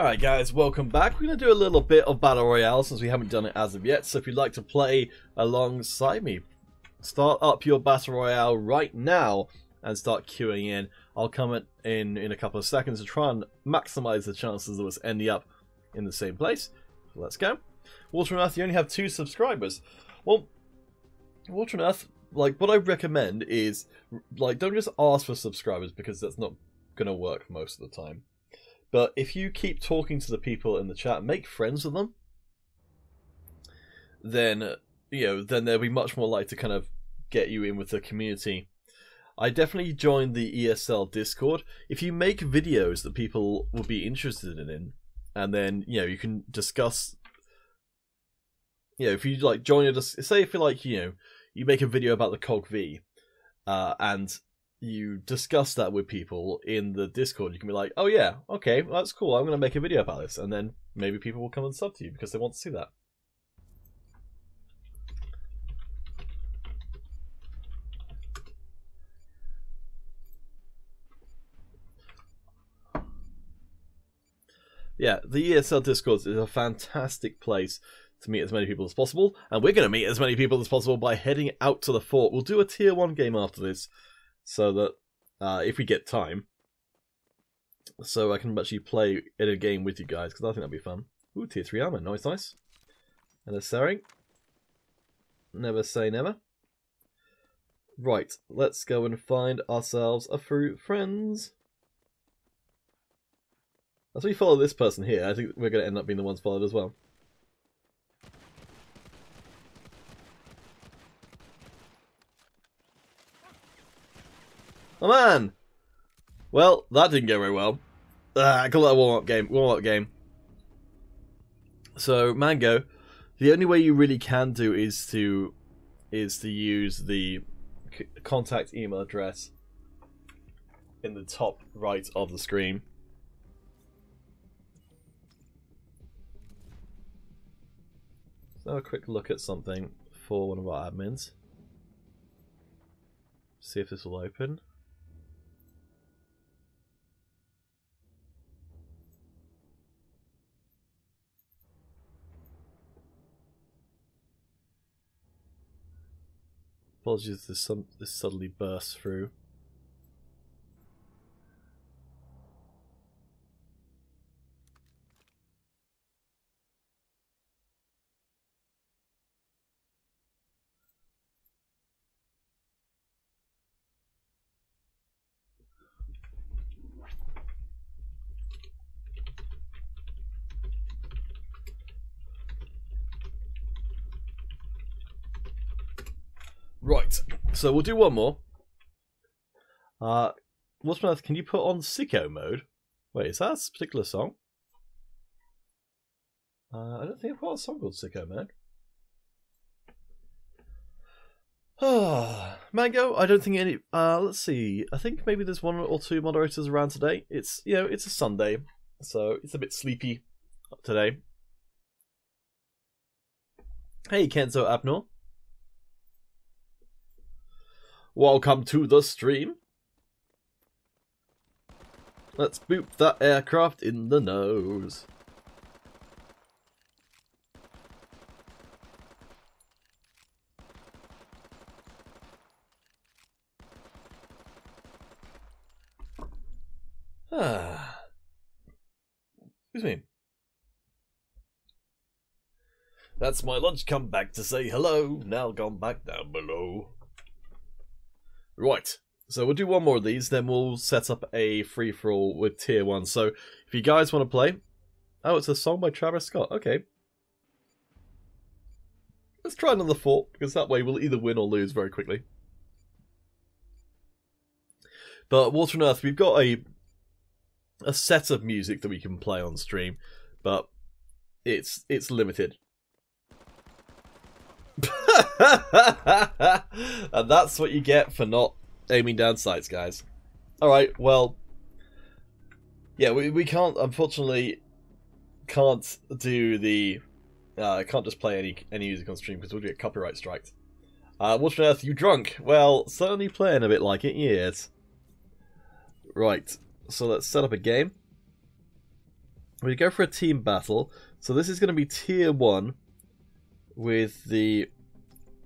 A: Alright guys, welcome back. We're going to do a little bit of Battle Royale since we haven't done it as of yet. So if you'd like to play alongside me, start up your Battle Royale right now and start queuing in. I'll come in a couple of seconds to try and maximize the chances of us ending up in the same place. So let's go. Water and Earth, you only have 2 subscribers. Well, Water and Earth, like, what I recommend is, like, don't just ask for subscribers because that's not going to work most of the time. But if you keep talking to the people in the chat, make friends with them, then, then they'll be much more likely to kind of get you in with the community. I definitely joined the ESL Discord. If you make videos that people will be interested in, and then, you can discuss, if you, like, join a, say if you, like, you make a video about the Cog V, and you discuss that with people in the Discord, you can be like, oh yeah, okay, well, that's cool, I'm going to make a video about this, and then maybe people will come and sub to you because they want to see that. Yeah, the ESL Discord is a fantastic place to meet as many people as possible, and we're going to meet as many people as possible by heading out to the fort. We'll do a tier 1 game after this, so that if we get time, so I can actually play in a game with you guys, because I think that'd be fun. Ooh, tier 3 armor, nice. And a Sering. Never say never. Right, let's go and find ourselves a few friends. As we follow this person here, I think we're going to end up being the ones followed as well. Oh man! Well, that didn't go very well. I call that a warm-up game. So, Mango, the only way you really can do is to use the contact email address in the top right of the screen. Let's have a quick look at something for one of our admins. See if this will open. Apologies if this suddenly bursts through. Right, so we'll do one more. What's on earth? Can you put on sicko mode? Wait, is that a particular song? I don't think I've got a song called sicko mode. Mango, I don't think any. Let's see. I think maybe there's 1 or 2 moderators around today. It's it's a Sunday, so it's a bit sleepy today. Hey, Kenzo Abnor. Welcome to the stream. Let's boop that aircraft in the nose. Excuse me. That's my lunch come back to say hello. Now gone back down below. Right, so we'll do one more of these, then we'll set up a free-for-all with tier 1. So, if you guys want to play... Oh, it's a song by Travis Scott, okay. Let's try another fort, because that way we'll either win or lose very quickly. But Water and Earth, we've got a set of music that we can play on stream, but it's limited. And that's what you get for not aiming down sights, guys. Alright, well, yeah, we can't, unfortunately, can't do the, can't just play any music on stream because we'll get copyright striked. Water and Earth, you drunk? Well, certainly playing a bit like it, yes. Right, so let's set up a game. We go for a team battle. So this is going to be tier 1 with the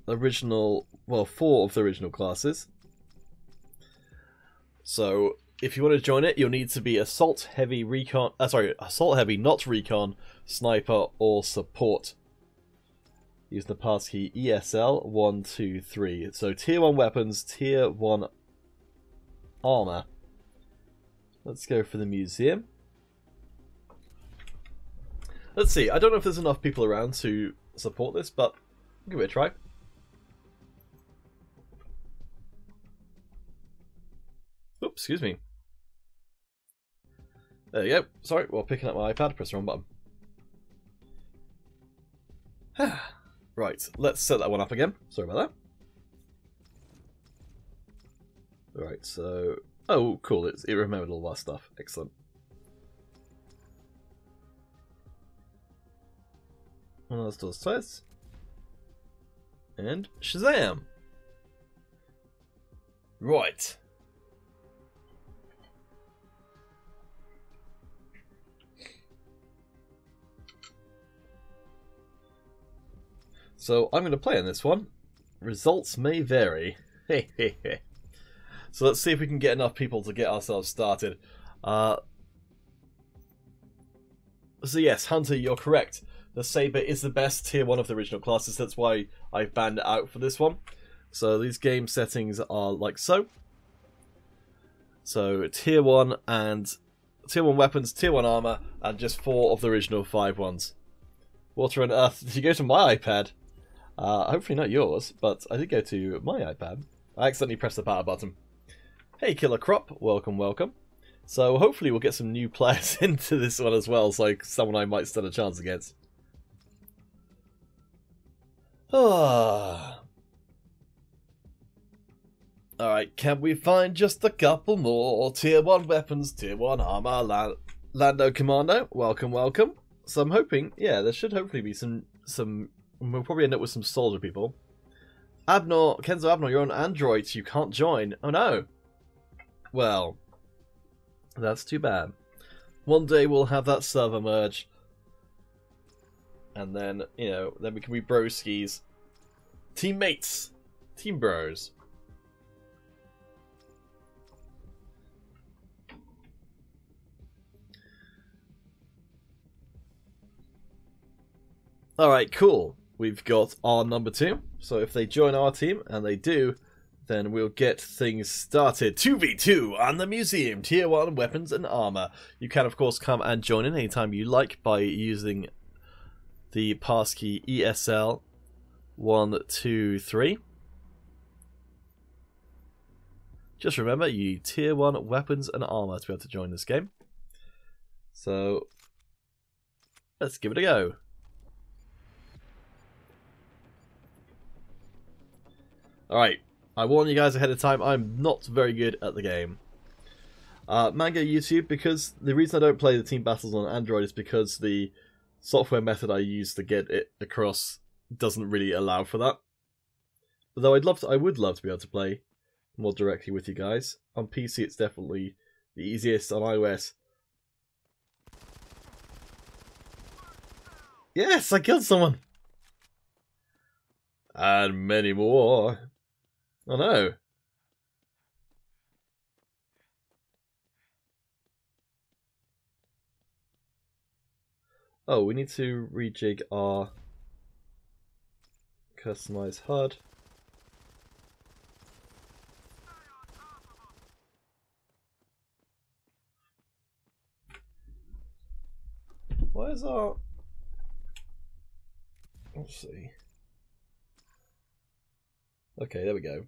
A: original, well, 4 of the original classes. So if you want to join it, you'll need to be assault heavy, assault heavy, not recon, sniper, or support. Use the passkey ESL123. So tier 1 weapons, tier 1 armor. Let's go for the museum. Let's see, I don't know if there's enough people around to support this, but I'll give it a try. Oops, excuse me. There you go. Sorry, while picking up my iPad, press the wrong button. Right, let's set that one up again. Sorry about that. Alright, so... Oh, cool, it remembered all that stuff. Excellent. One of those doors twice. And Shazam! Right. So I'm going to play on this one. Results may vary. So let's see if we can get enough people to get ourselves started. So yes, Hunter, you're correct. The Saber is the best tier 1 of the original classes. That's why I've banned it out for this one. So these game settings are like so. So tier 1 and tier 1 weapons, tier 1 armor, and just 4 of the original 5 ones. Water and Earth. Did you go to my iPad? Hopefully not yours, but I did go to my iPad. I accidentally pressed the power button. Hey Killer Crop, welcome, welcome. So hopefully we'll get some new players into this one as well, so like someone I might stand a chance against. Alright, can we find just a couple more? Tier 1 weapons, tier 1 armor, Lando Commando, welcome, welcome. So I'm hoping, yeah, there should hopefully be some we'll probably end up with some soldier people. Kenzo Abnor, you're on Android, you can't join. Oh no. Well, that's too bad. One day we'll have that server merge. And then, you know, then we can be broskies. Teammates! Team bros. Alright, cool. We've got our number 2. So if they join our team, and they do, then we'll get things started. 2v2 on the museum. Tier 1 weapons and armor. You can, of course, come and join in anytime you like by using the passkey ESL123. Just remember, you need tier 1 weapons and armor to be able to join this game. So, let's give it a go. Alright, I warn you guys ahead of time, I'm not very good at the game. Mango YouTube, because the reason I don't play the team battles on Android is because the software method I use to get it across doesn't really allow for that. Although I would love to be able to play more directly with you guys. On PC it's definitely the easiest. On iOS. Yes, I killed someone! And many more. Oh no. Oh, we need to rejig our customize HUD. Why is our... Let's see. Okay, there we go.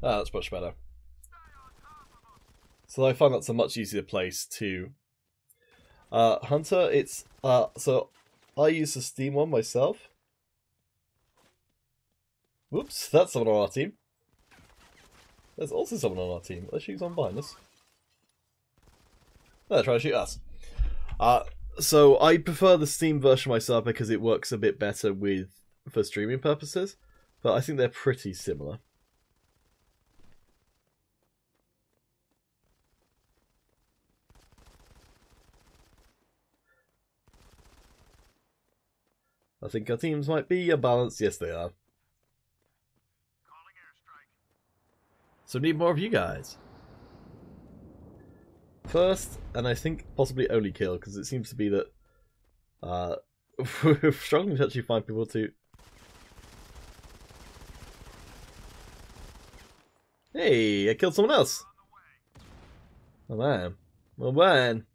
A: Ah, that's much better. So I find that's a much easier place to... Hunter, it's... so I use the Steam one myself. Whoops, that's someone on our team. There's also someone on our team. Let's shoot someone behind us. They're trying to shoot us. So I prefer the Steam version myself because it works a bit better for streaming purposes. But I think they're pretty similar. I think our teams might be balanced. Yes, they are. So we need more of you guys. First, and I think possibly only kill, because it seems to be that we're struggling to actually find people to... Hey, I killed someone else! Oh man. Oh man.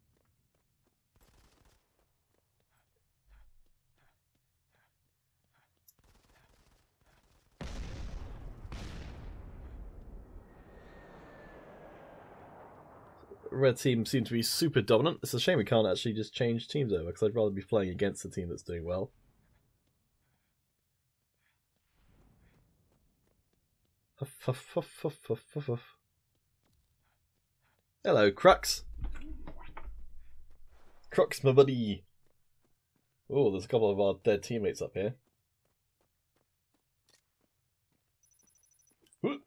A: Red team seem to be super dominant. It's a shame we can't actually just change teams over, because I'd rather be playing against a team that's doing well. Huff, huff, huff, huff, huff, huff, huff. Hello, Crux. Crux, my buddy. Oh, there's a couple of our dead teammates up here. Ooh.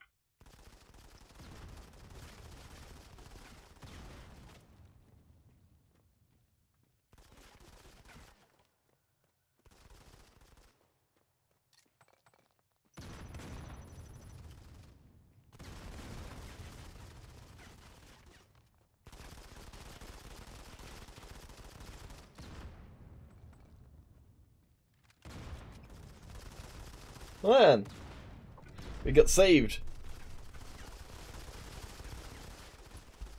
A: Man, we got saved.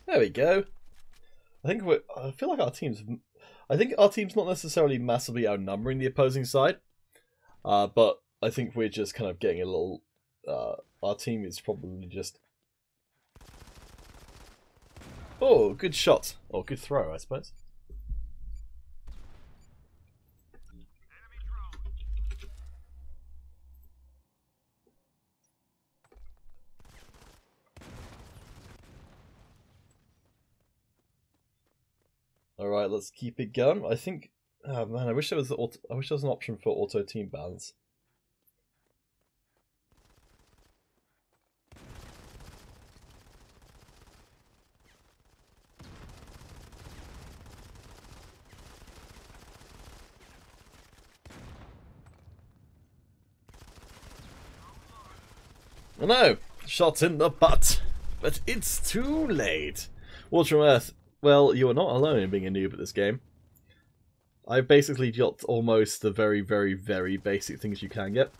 A: There we go. I feel like our team's... I think our team's not necessarily massively outnumbering the opposing side. But I think we're just kind of getting a little... our team is probably just... Oh, good shot. Or good throw, I suppose. Alright, let's keep it going. I think... Oh man, I wish there was an option for auto team balance. Oh no! Shot in the butt! But it's too late! Water from Earth, well, you are not alone in being a noob at this game. I've basically got almost the very, very, very basic things you can get.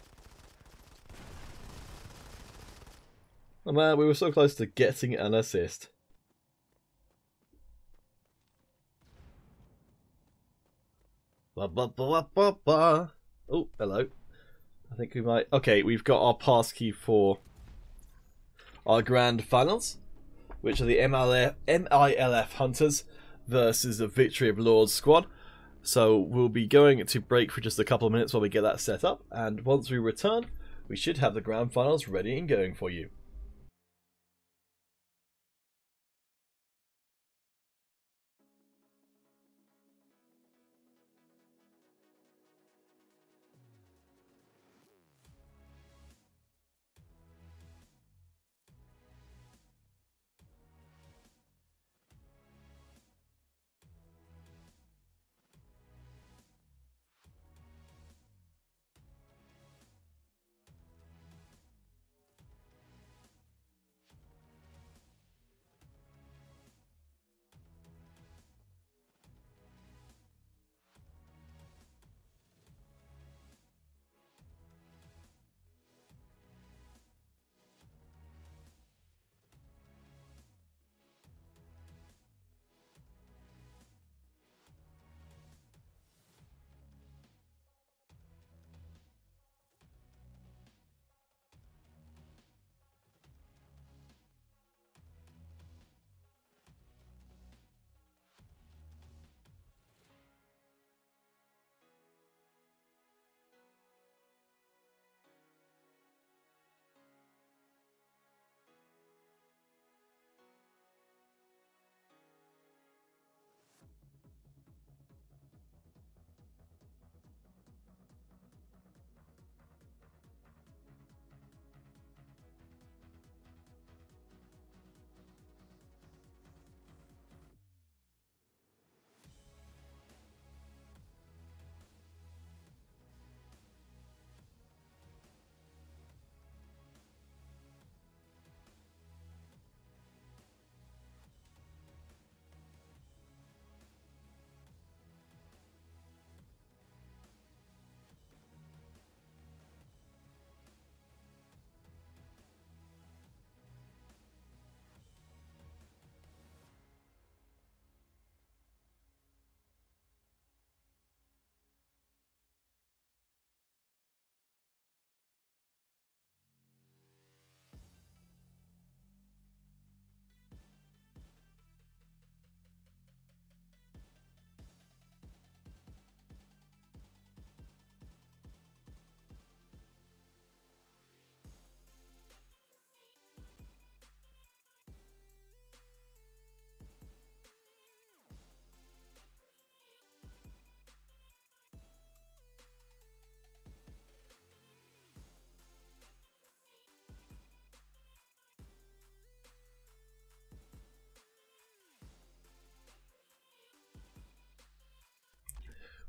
A: Oh man, we were so close to getting an assist. Oh, hello. I think we might... Okay, we've got our passkey for our grand finals, which are the MILF Hunters versus the Victory of Lords squad. So we'll be going to break for just a couple of minutes while we get that set up, and once we return, we should have the grand finals ready and going for you.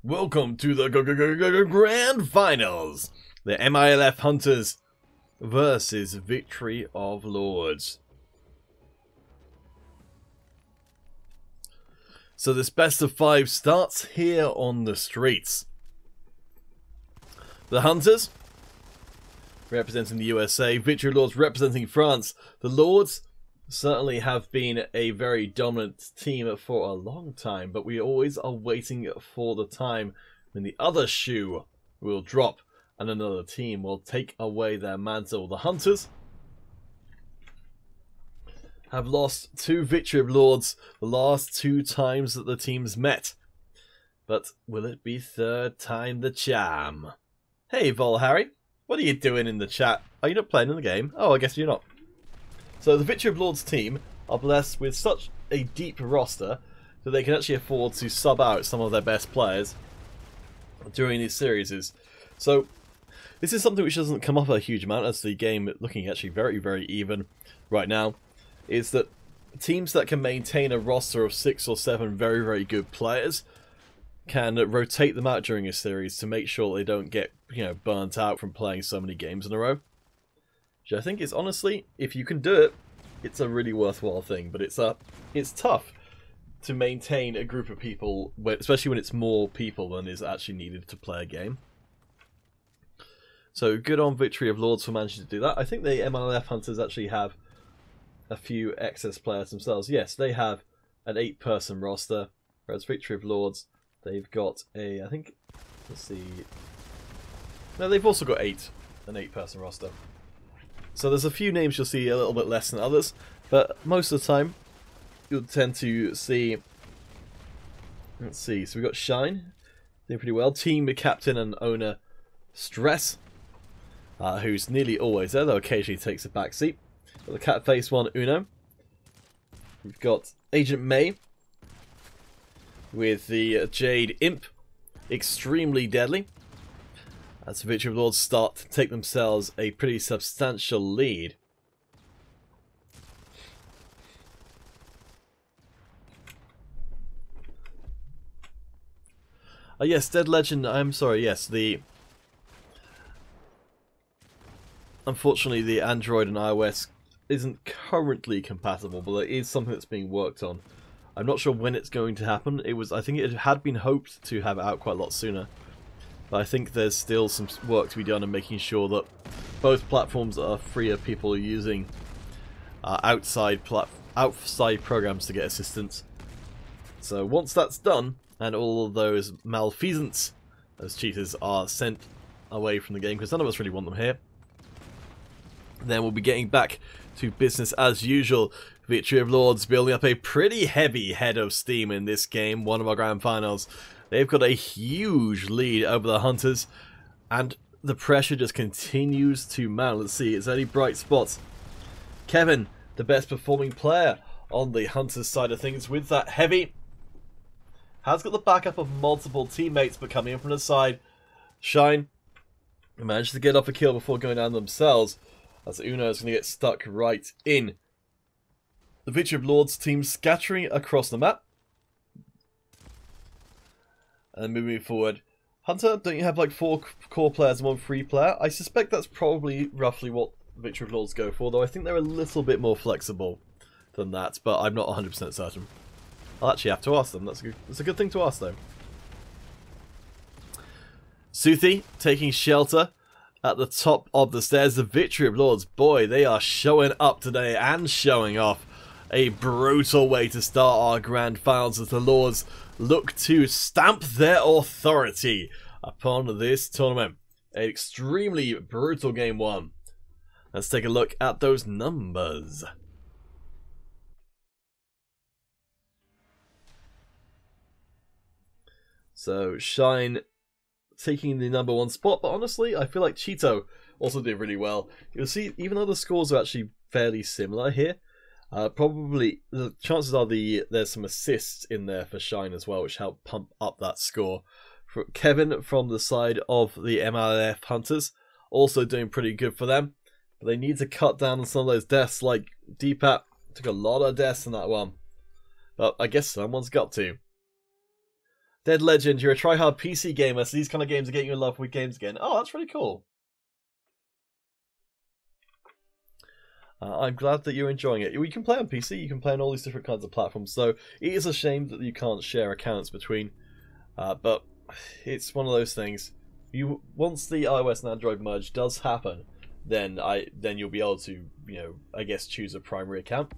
A: Welcome to the Grand Finals. The MILF Hunters versus Victory of Lords. So this best of 5 starts here on the streets. The Hunters representing the USA, Victory of Lords representing France. The Lords certainly have been a very dominant team for a long time, but we always are waiting for the time when the other shoe will drop and another team will take away their mantle. The Hunters have lost to Victory of Lords the last 2 times that the teams met. But will it be third time the charm? Hey Vol Harry, what are you doing in the chat? Are you not playing in the game? Oh, I guess you're not. So the Victory of Lords team are blessed with such a deep roster that they can actually afford to sub out some of their best players during these series. So this is something which doesn't come up a huge amount, as the game looking actually very even right now, is that teams that can maintain a roster of 6 or 7 very good players can rotate them out during a series to make sure they don't get, burnt out from playing so many games in a row. Which I think is, honestly, if you can do it, it's a really worthwhile thing. But it's tough to maintain a group of people, especially when it's more people than is actually needed to play a game. So good on Victory of Lords for managing to do that. I think the MLF Hunters actually have a few excess players themselves. Yes, they have an 8-person roster, whereas Victory of Lords, they've got a, I think, let's see, no, they've also got an 8-person roster. So there's a few names you'll see a little bit less than others, but most of the time you'll tend to see, let's see, so we've got Shine, doing pretty well, team captain and owner Stress, who's nearly always there, though occasionally takes a back seat. Got the cat face one, Uno. We've got Agent May with the Jade Imp, extremely deadly. As the Victory of Lords start to take themselves a pretty substantial lead. Yes, Dead Legend, I'm sorry, yes, unfortunately the Android and iOS isn't currently compatible, but it is something that's being worked on. I'm not sure when it's going to happen. I think it had been hoped to have it out quite a lot sooner. But I think there's still some work to be done in making sure that both platforms are free of people using outside programs to get assistance. So once that's done, and all of those malfeasants, those cheaters, are sent away from the game, because none of us really want them here, then we'll be getting back to business as usual. Victory of Lords building up a pretty heavy head of steam in this game, one of our grand finals. They've got a huge lead over the Hunters, and the pressure just continues to mount. Let's see, it's only bright spots. Kevin, the best performing player on the Hunters side of things with that heavy, has got the backup of multiple teammates, but coming in from the side, Shine managed to get off a kill before going down themselves, as Uno is going to get stuck right in. The Victory of Lords team scattering across the map. And moving forward, Hunter, don't you have like 4 core players and 1 free player? I suspect that's probably roughly what Victory of Lords go for, though I think they're a little bit more flexible than that, but I'm not 100% certain. I'll actually have to ask them. That's a good thing to ask, though. Suthi taking shelter at the top of the stairs. The Victory of Lords, boy, they are showing up today and showing off. A brutal way to start our grand finals as the Lords look to stamp their authority upon this tournament. An extremely brutal game 1. Let's take a look at those numbers. So Shine taking the #1 spot, but honestly I feel like Cheeto also did really well. You'll see, even though the scores are actually fairly similar here, probably the chances are there's some assists in there for Shine as well, which help pump up that score. For Kevin from the side of the MLF Hunters, also doing pretty good for them, but they need to cut down on some of those deaths. Like Deepat took a lot of deaths in that one, but I guess someone's got to. Dead Legend, you're a try-hard PC gamer, so these kind of games are getting you in love with games again. Oh, that's really cool. I'm glad that you're enjoying it. You can play on PC, you can play on all these different kinds of platforms, so it is a shame that you can't share accounts between, but it's one of those things. Once the iOS and Android merge does happen, then you'll be able to, I guess choose a primary account.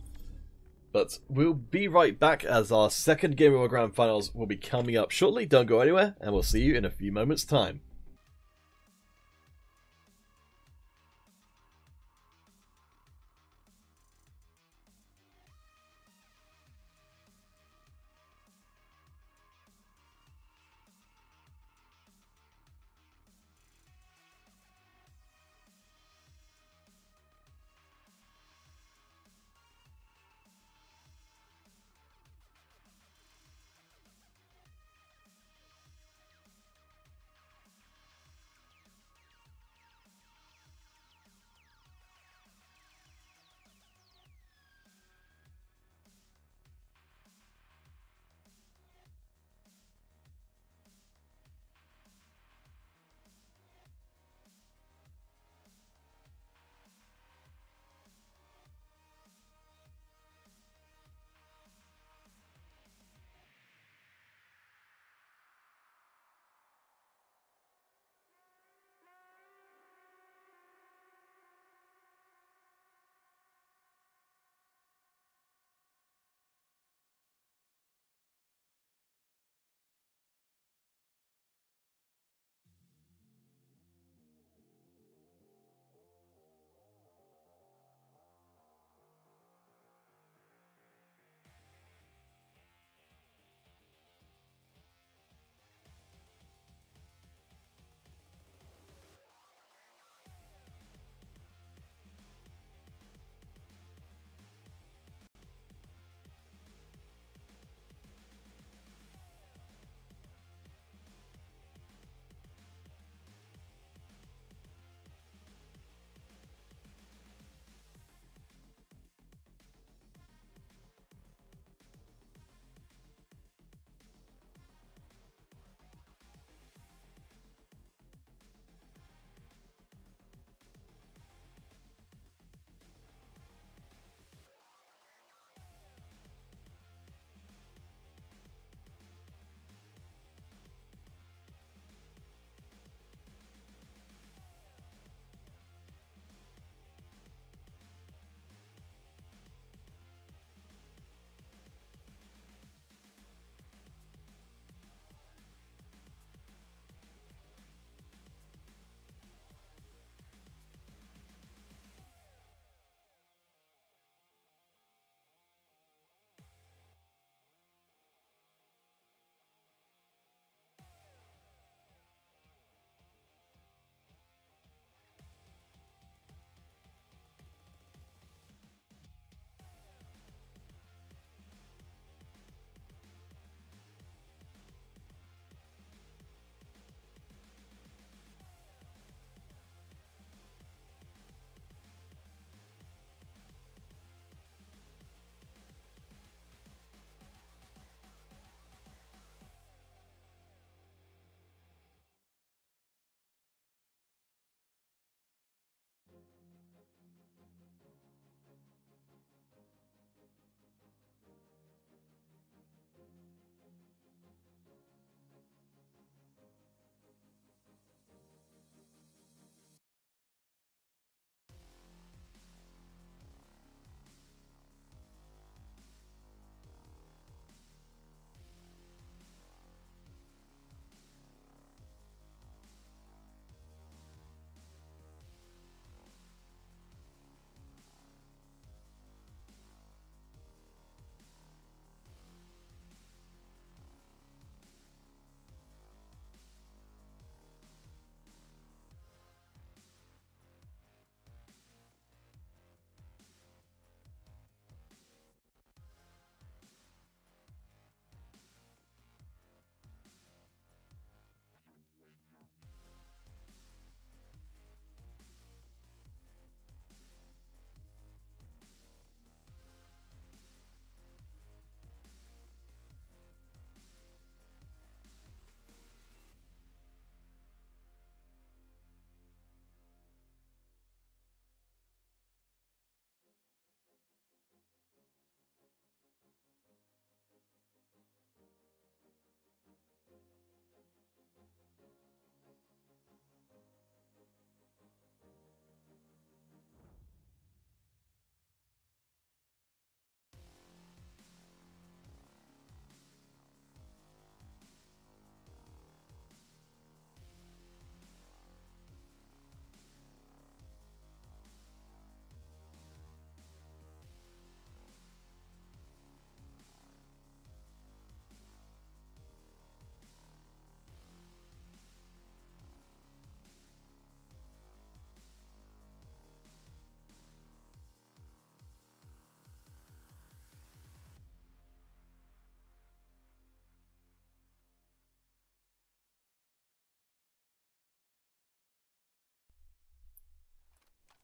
A: But we'll be right back as our second Game Over Grand Finals will be coming up shortly. Don't go anywhere, and we'll see you in a few moments' time.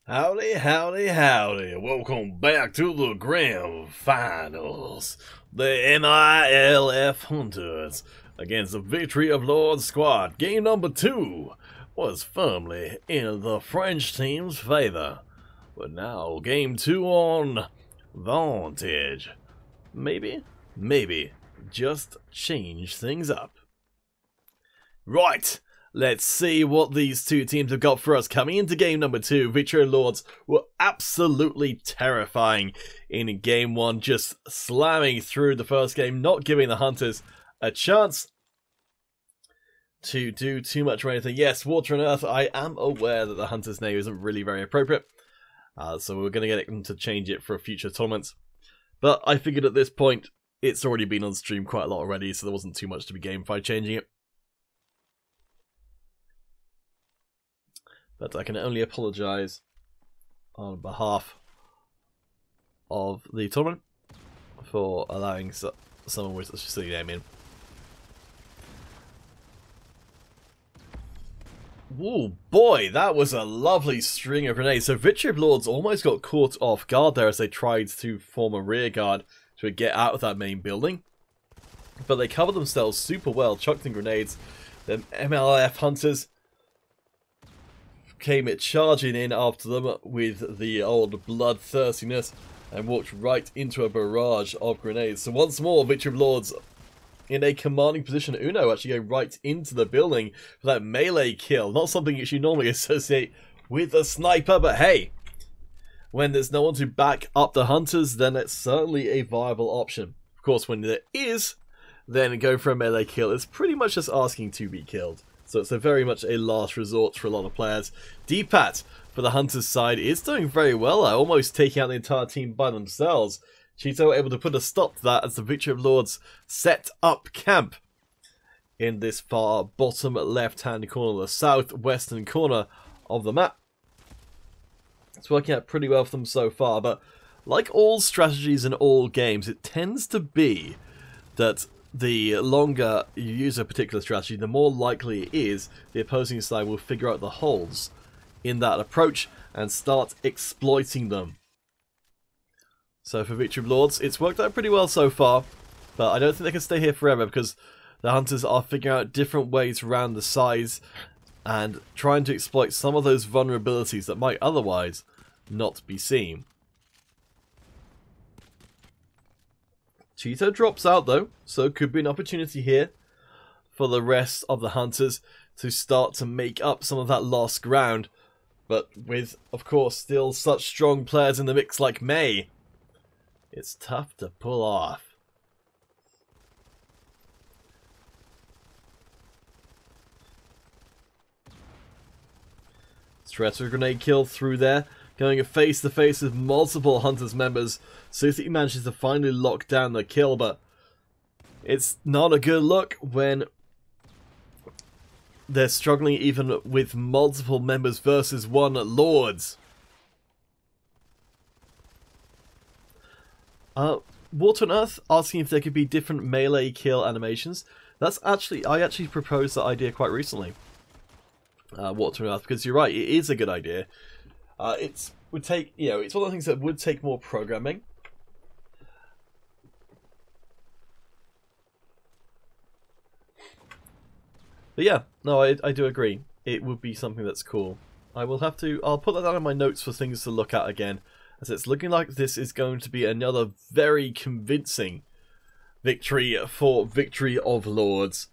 A: Howdy, howdy, howdy. Welcome back to the grand finals. The MILF Hunters against the Victory of Lords squad. Game number 2 was firmly in the French team's favor. But now game 2 on Vantage. Maybe just change things up. Right. Let's see what these two teams have got for us. Coming into game number 2, Victory of Lords were absolutely terrifying in game 1, just slamming through the first game, not giving the Hunters a chance to do too much or anything. Yes, Water and Earth, I am aware that the Hunter's name isn't really very appropriate, so we're going to get them to change it for future tournaments. But I figured at this point, it's already been on stream quite a lot already, so there wasn't too much to be gained by changing it. But I can only apologise on behalf of the tournament for allowing someone with such a silly name in. Ooh, boy, that was a lovely string of grenades. So Victory of Lords almost got caught off guard there as they tried to form a rear guard to get out of that main building. But they covered themselves super well, chucked in grenades. The MLF Hunters came charging in after them with the old bloodthirstiness and walked right into a barrage of grenades. So once more, Victory of Lords in a commanding position. Uno actually going right into the building for that melee kill. Not something you should normally associate with a sniper, but hey, when there's no one to back up the Hunters, then it's certainly a viable option. Of course, when there is, then going for a melee kill is pretty much just asking to be killed. So it's very much a last resort for a lot of players. D-Pat for the Hunters side is doing very well, almost taking out the entire team by themselves. Cheeto able to put a stop to that as the Victory of Lords set up camp in this far bottom left-hand corner, the southwestern corner of the map. It's working out pretty well for them so far, but like all strategies in all games, it tends to be that the longer you use a particular strategy, the more likely it is the opposing side will figure out the holes in that approach and start exploiting them. So for Victory of Lords, it's worked out pretty well so far, but I don't think they can stay here forever because the Hunters are figuring out different ways around the sides and trying to exploit some of those vulnerabilities that might otherwise not be seen. Cheeto drops out though, so could be an opportunity here for the rest of the Hunters to start to make up some of that lost ground. But with, of course, still such strong players in the mix like May, it's tough to pull off. Stress with a grenade kill through there. Going face to face with multiple Hunters members. Suthi manages to finally lock down the kill, but it's not a good look when they're struggling even with multiple members versus one Lords. Water and Earth asking if there could be different melee kill animations. That's actually, I actually proposed that idea quite recently. Water and Earth, because you're right, it is a good idea. It would take, you know, it's one of the things that would take more programming. But yeah, no, I do agree. It would be something that's cool. I'll put that down in my notes for things to look at again, as it's looking like this is going to be another very convincing victory for Victory of Lords.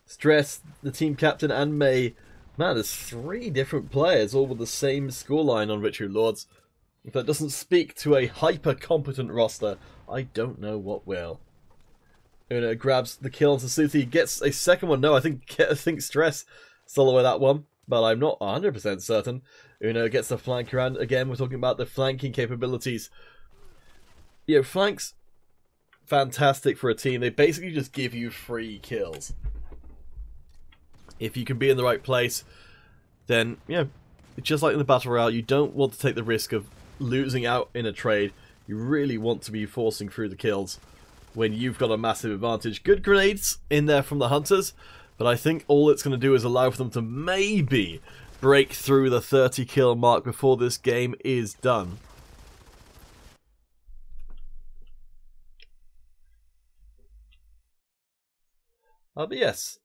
A: Stress, the team captain, and May. Man, there's 3 different players all with the same scoreline on Victory of Lords. If that doesn't speak to a hyper-competent roster, I don't know what will. Uno grabs the kill on Suthi, gets a second one. No, I think Stress stole away that one, but I'm not 100% certain. Uno gets the flank around. Again, we're talking about the flanking capabilities. You know, flanks, fantastic for a team. They basically just give you free kills. If you can be in the right place, then, you know, just like in the Battle Royale, you don't want to take the risk of losing out in a trade. You really want to be forcing through the kills when you've got a massive advantage. Good grenades in there from the Hunters, but I think all it's going to do is allow for them to maybe break through the 30 kill mark before this game is done. But yes,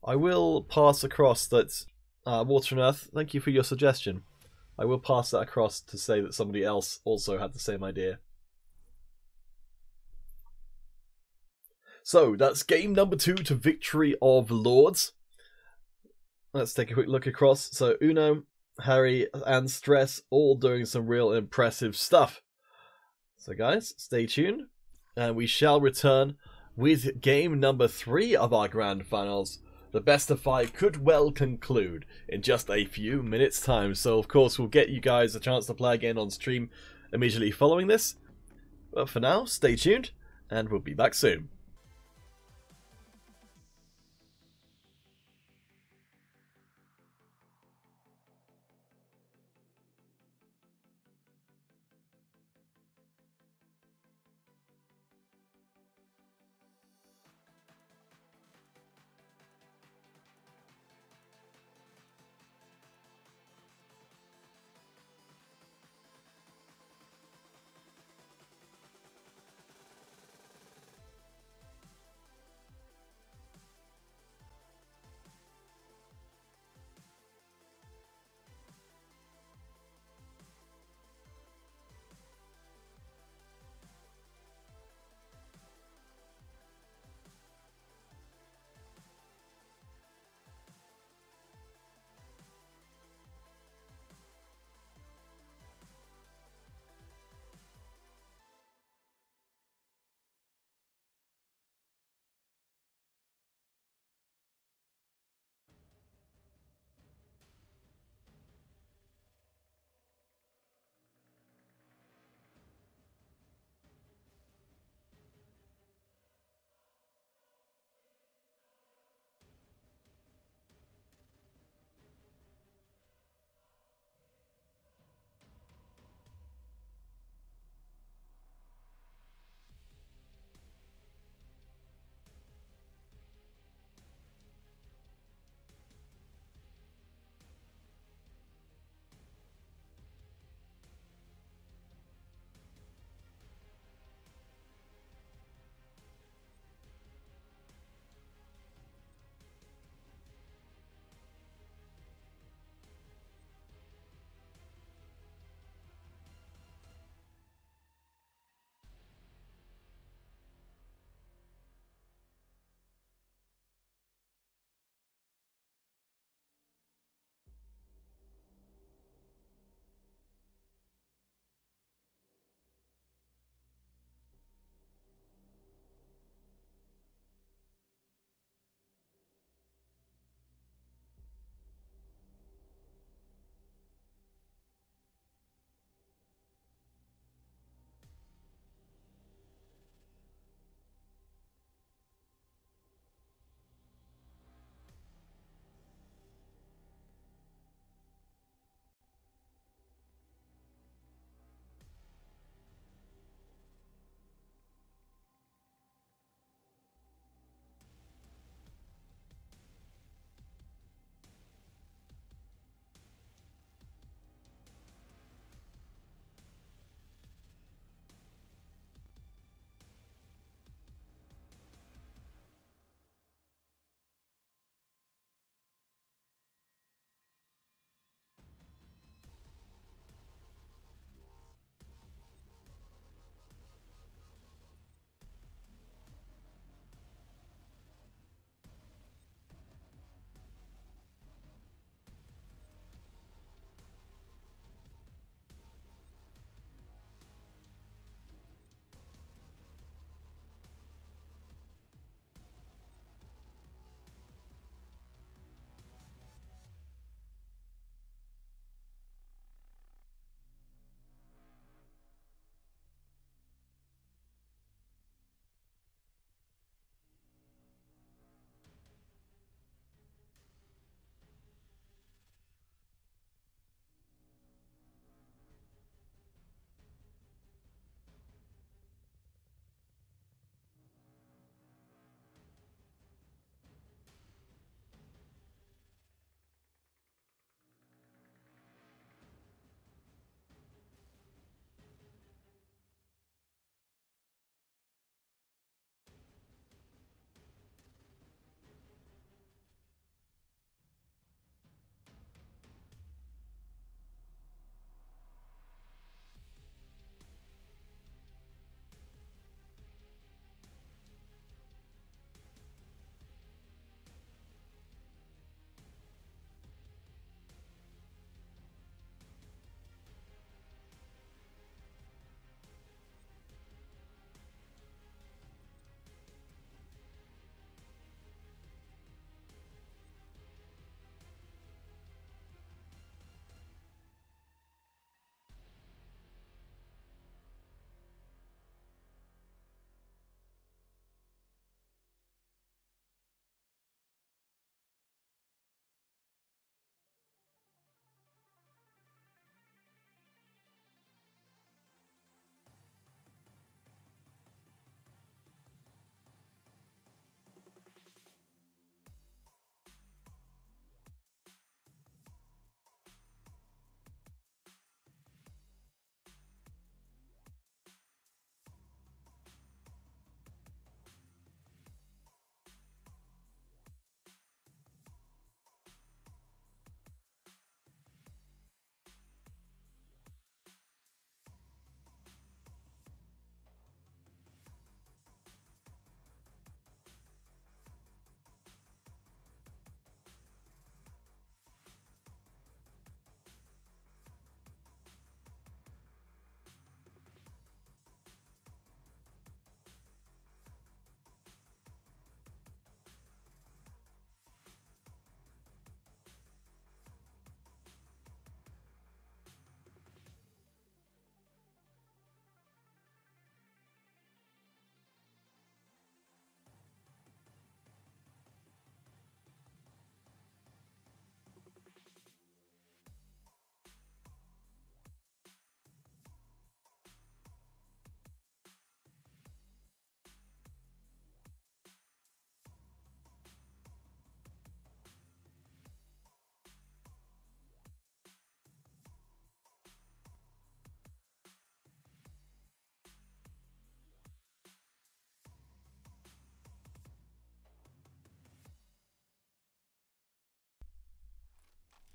A: I will pass across that Water and Earth, thank you for your suggestion. I will pass that across to say that somebody else also had the same idea. So, that's game number 2 to Victory of Lords. Let's take a quick look across. So, Uno, Harry, and Stress all doing some real impressive stuff. So, guys, stay tuned, and we shall return with game number 3 of our Grand Finals. The best of 5 could well conclude in just a few minutes' time. So, of course, we'll get you guys a chance to play again on stream immediately following this. But for now, stay tuned, and we'll be back soon.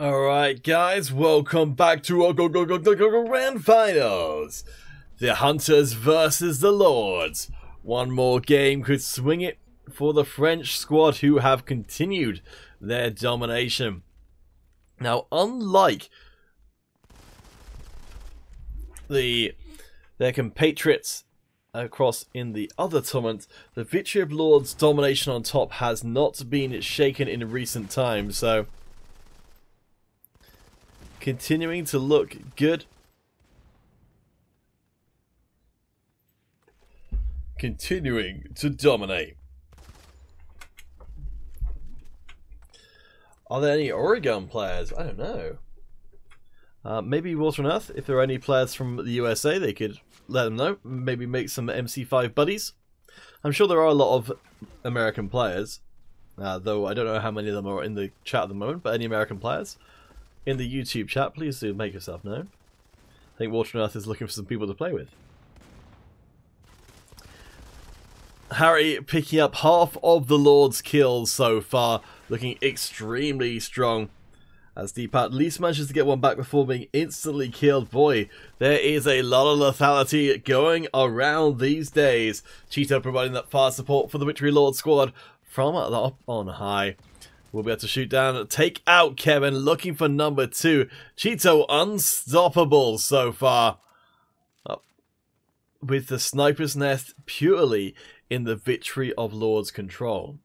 A: Alright guys, welcome back to our Go Grand Finals! The Hunters versus the Lords. One more game could swing it for the French squad, who have continued their domination. Now, unlike their compatriots across in the other tournament, the Victory of Lords' domination on top has not been shaken in recent times, so continuing to look good. Continuing to dominate. Are there any Oregon players? I don't know. Maybe Water and Earth. If there are any players from the USA, they could let them know. Maybe make some MC5 buddies. I'm sure there are a lot of American players. Though I don't know how many of them are in the chat at the moment. But any American players in the YouTube chat, please do make yourself known. I think Water and Earth is looking for some people to play with. Harry picking up half of the Lord's kills so far, looking extremely strong. As Deepat at least manages to get one back before being instantly killed. Boy, there is a lot of lethality going around these days. Cheeto providing that fast support for the Victory Lord squad from up on high. We'll be able to shoot down, take out Kevin, looking for number 2. Cheeto unstoppable so far. With the sniper's nest purely in the Victory of Lords control.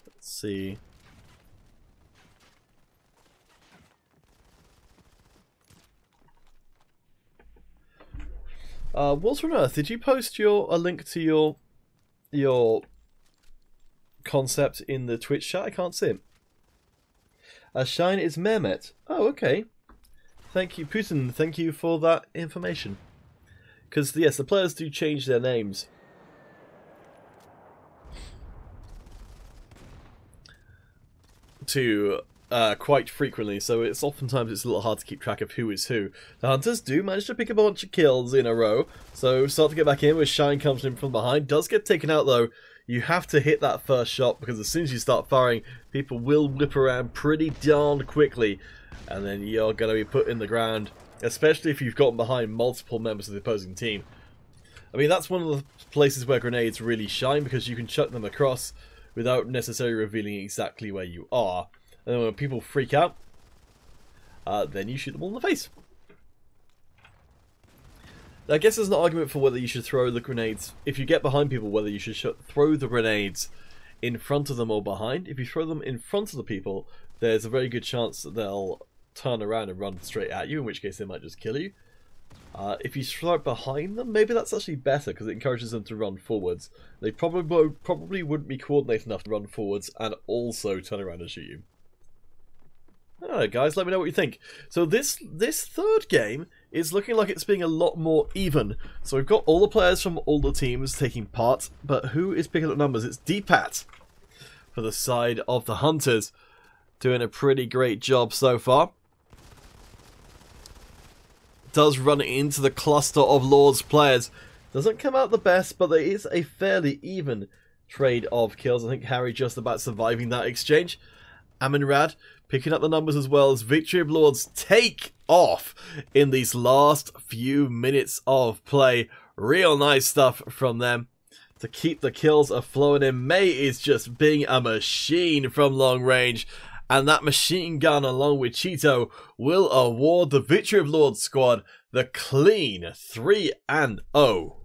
A: Let's see. Water on Earth, did you post a link to your concept in the Twitch chat? I can't see it. Shine is Mehmet. Oh, okay. Thank you, Putin. Thank you for that information. Because, yes, the players do change their names. To quite frequently, so it's oftentimes a little hard to keep track of who is who. The Hunters do manage to pick up a bunch of kills in a row, so start to get back in where Shine comes in from behind. Does get taken out though. You have to hit that first shot, because as soon as you start firing, people will whip around pretty darn quickly, and then you're going to be put in the ground, especially if you've gotten behind multiple members of the opposing team. I mean, that's one of the places where grenades really shine, because you can chuck them across without necessarily revealing exactly where you are. And then when people freak out, then you shoot them all in the face. I guess there's an argument for whether you should throw the grenades, if you get behind people, whether you should throw the grenades in front of them or behind. If you throw them in front of the people, there's a very good chance that they'll turn around and run straight at you, in which case they might just kill you. If you throw it behind them, maybe that's actually better, because it encourages them to run forwards. They probably wouldn't be coordinated enough to run forwards and also turn around and shoot you. Alright guys, let me know what you think. So this third game is looking like it's being a lot more even. So we've got all the players from all the teams taking part, but who is picking up numbers? It's Deepat for the side of the Hunters, doing a pretty great job so far. Does run into the cluster of Lords players. Doesn't come out the best, but there is a fairly even trade of kills. I think Harry just about surviving that exchange. Aminrad picking up the numbers as well as Victory of Lords take off in these last few minutes of play. Real nice stuff from them to keep the kills flowing in. May is just being a machine from long range, and that machine gun along with Cheeto will award the Victory of Lords squad the clean 3-0.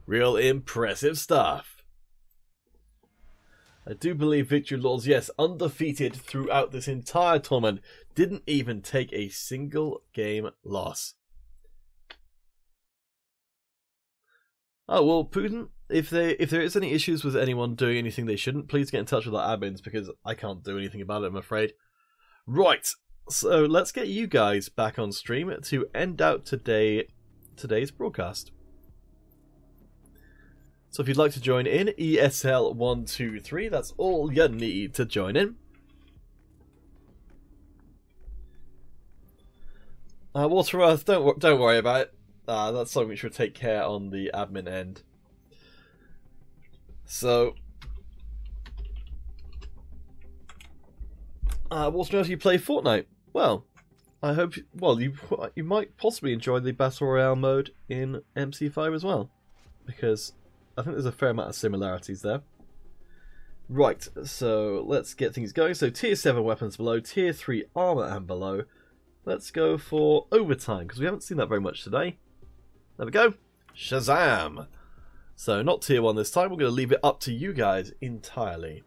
A: Real impressive stuff. I do believe Victory Lords, yes, undefeated throughout this entire tournament, didn't even take a single game loss. Oh, well, Putin, if there is any issues with anyone doing anything they shouldn't, please get in touch with our admins, because I can't do anything about it, I'm afraid. Right, so let's get you guys back on stream to end out today's broadcast. So if you'd like to join in, ESL123, that's all you need to join in. Water Earth, don't worry about it. That's something we should take care on the admin end. So, what's next? You play Fortnite? Well, I hope. Well, you might possibly enjoy the battle royale mode in MC5 as well, because I think there's a fair amount of similarities there. Right, so let's get things going. So tier 7 weapons below, tier 3 armor and below. Let's go for overtime, because we haven't seen that very much today. There we go. Shazam! So not tier 1 this time, we're going to leave it up to you guys entirely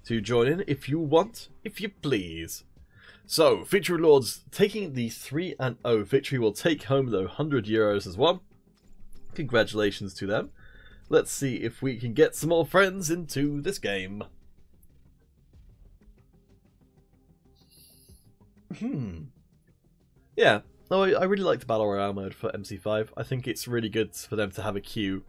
A: to join in if you want, if you please. So, Victory Lords taking the 3-0 victory will take home the €100 as well. Congratulations to them. Let's see if we can get some more friends into this game. Yeah, no, I really like the Battle Royale mode for MC5. I think it's really good for them to have a queue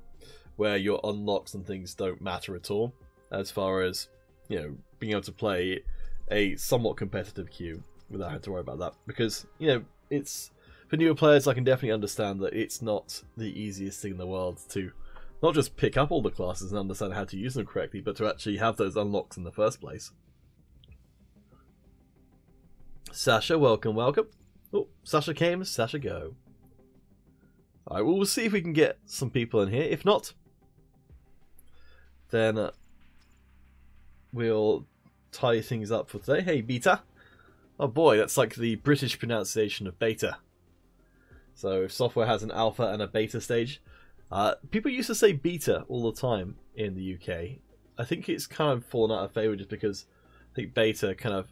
A: where your unlocks and things don't matter at all, as far as, you know, being able to play a somewhat competitive queue without having to worry about that. Because, you know, it's, for newer players, I can definitely understand that it's not the easiest thing in the world to not just pick up all the classes and understand how to use them correctly, but to actually have those unlocks in the first place. Sasha, welcome, welcome. Oh, Sasha came, Sasha go. Alright, well, we'll see if we can get some people in here. If not, then we'll tie things up for today. Hey, beta. Oh boy, that's like the British pronunciation of beta. So if software has an alpha and a beta stage, people used to say beta all the time in the UK. I think it's kind of fallen out of favour just because I think beta kind of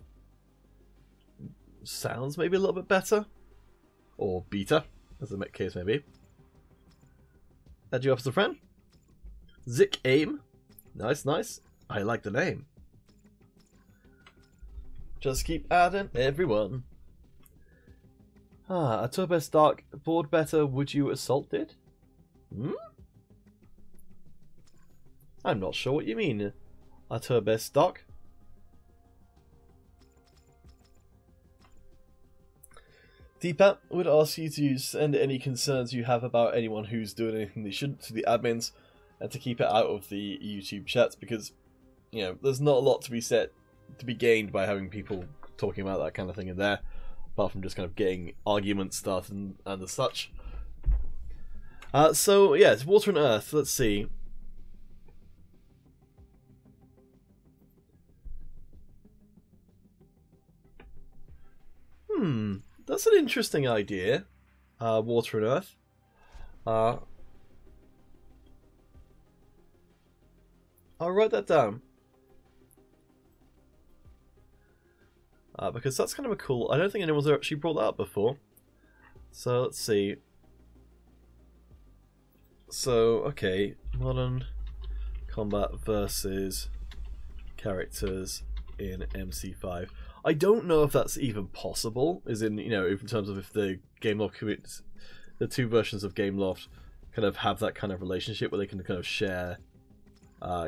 A: sounds maybe a little bit better. Or beta, as the case may be. Add you up as a friend. Zik Aim. Nice, nice. I like the name. Just keep adding everyone. A Turbest Dark. Board better, would you assaulted? I'm not sure what you mean. A Turbest Dark. Deepak would ask you to send any concerns you have about anyone who's doing anything they shouldn't to the admins and to keep it out of the YouTube chats, because, you know, there's not a lot to be gained by having people talking about that kind of thing in there, apart from just kind of getting arguments started and as such. So yeah, it's Water and Earth. Let's see. That's an interesting idea. Water and Earth. I'll write that down. Because that's kind of a cool... I don't think anyone's actually brought that up before. So, let's see. So, okay. Modern Combat versus characters in MC5. I don't know if that's even possible, as in, you know, in terms of if the Gameloft, the two versions of Gameloft kind of have that kind of relationship where they can kind of share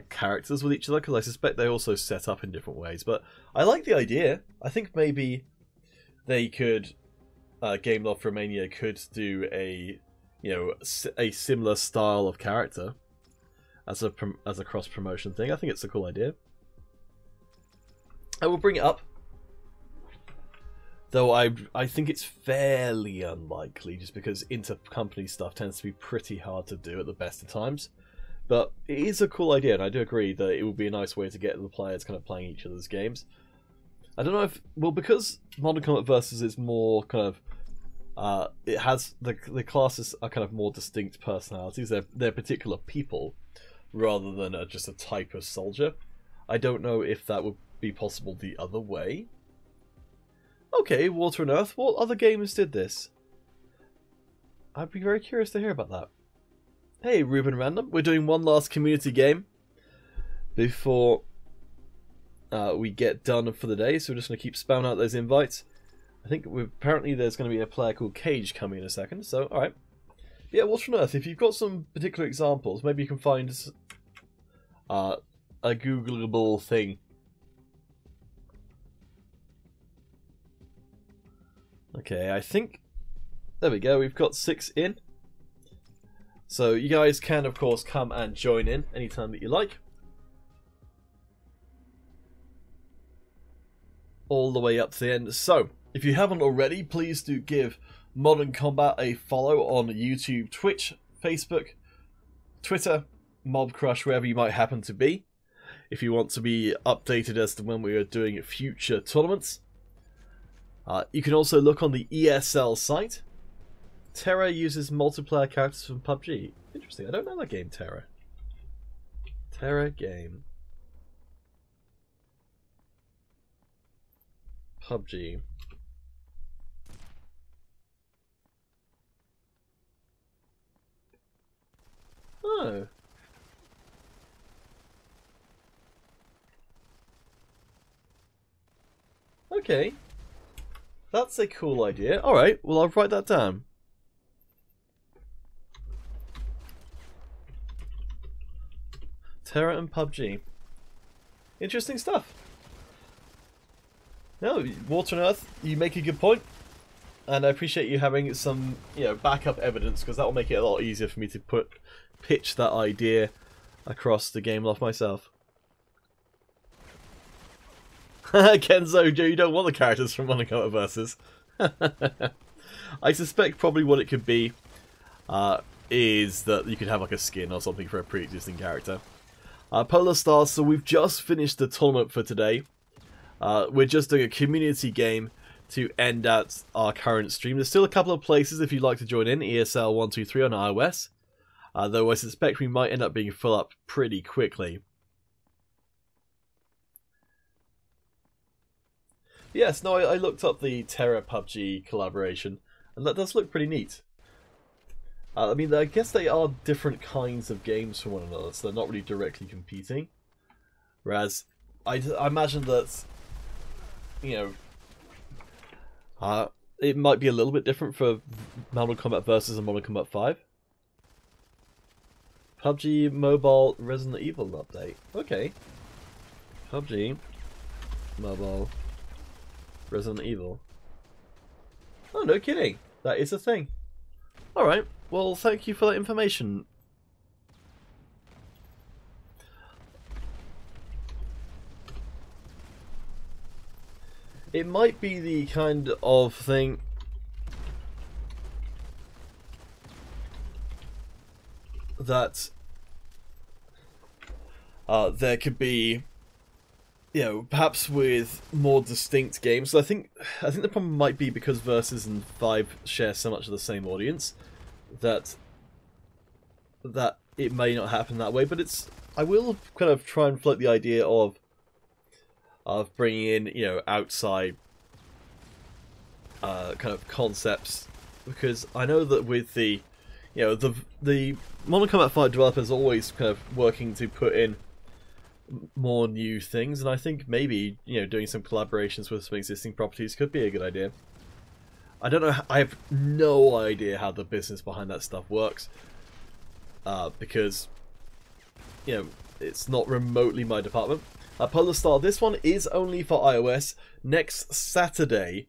A: characters with each other, because I suspect they also set up in different ways. But I like the idea. I think maybe they could, Gameloft Romania could do a, you know, a similar style of character as a cross promotion thing. I think it's a cool idea. I will bring it up. Though I think it's fairly unlikely, just because intercompany stuff tends to be pretty hard to do at the best of times. But it is a cool idea, and I do agree that it would be a nice way to get the players kind of playing each other's games. I don't know if... Well, because Modern Combat Versus is more kind of... it has... The classes are kind of more distinct personalities. They're particular people, rather than just a type of soldier. I don't know if that would be possible the other way. Okay, Water and Earth. What other games did this? I'd be very curious to hear about that. Hey, Ruben Random. We're doing one last community game before we get done for the day, so we're just going to keep spamming out those invites. I think apparently there's going to be a player called Cage coming in a second, so alright. Yeah, Water and Earth, if you've got some particular examples, maybe you can find a Googleable thing. Okay, I think... There we go, we've got 6 in. So you guys can, of course, come and join in anytime that you like. All the way up to the end. So, if you haven't already, please do give Modern Combat a follow on YouTube, Twitch, Facebook, Twitter, Mob Crush, wherever you might happen to be. If you want to be updated as to when we are doing future tournaments. You can also look on the ESL site. Terra uses multiplayer characters from PUBG. Interesting, I don't know that game, Terra. Terra game. PUBG. Oh. Okay. That's a cool idea. Alright, well I'll write that down. Terra and PUBG. Interesting stuff. No, Water and Earth, you make a good point. And I appreciate you having some, backup evidence, because that will make it a lot easier for me to pitch that idea across the game loft myself. Kenzo, Joe, you don't want the characters from Modern Combat Versus. I suspect probably what it could be is that you could have like a skin or something for a pre-existing character. Polar Stars, so we've just finished the tournament for today. We're just doing a community game to end out our current stream. There's still a couple of places if you'd like to join in, ESL 123 on iOS. Though I suspect we might end up being full up pretty quickly. Yes, no, I looked up the Terra PUBG collaboration, and that does look pretty neat. I mean, I guess they are different kinds of games from one another, so they're not really directly competing. Whereas, I imagine that, it might be a little bit different for Modern Combat Versus and Modern Combat 5. PUBG Mobile Resident Evil update. Okay. PUBG Mobile Resident Evil. Oh, no kidding. That is a thing. Alright, well, thank you for that information. It might be the kind of thing that there could be, perhaps with more distinct games. So I think the problem might be because Versus and 5 share so much of the same audience that it may not happen that way. But I will kind of try and float the idea of bringing in outside kind of concepts, because I know that with the the Modern Combat 5 developers are always kind of working to put in more new things, and I think maybe doing some collaborations with some existing properties could be a good idea. I don't know. I have no idea how the business behind that stuff works, because it's not remotely my department. Polar Star, this one is only for iOS. Next Saturday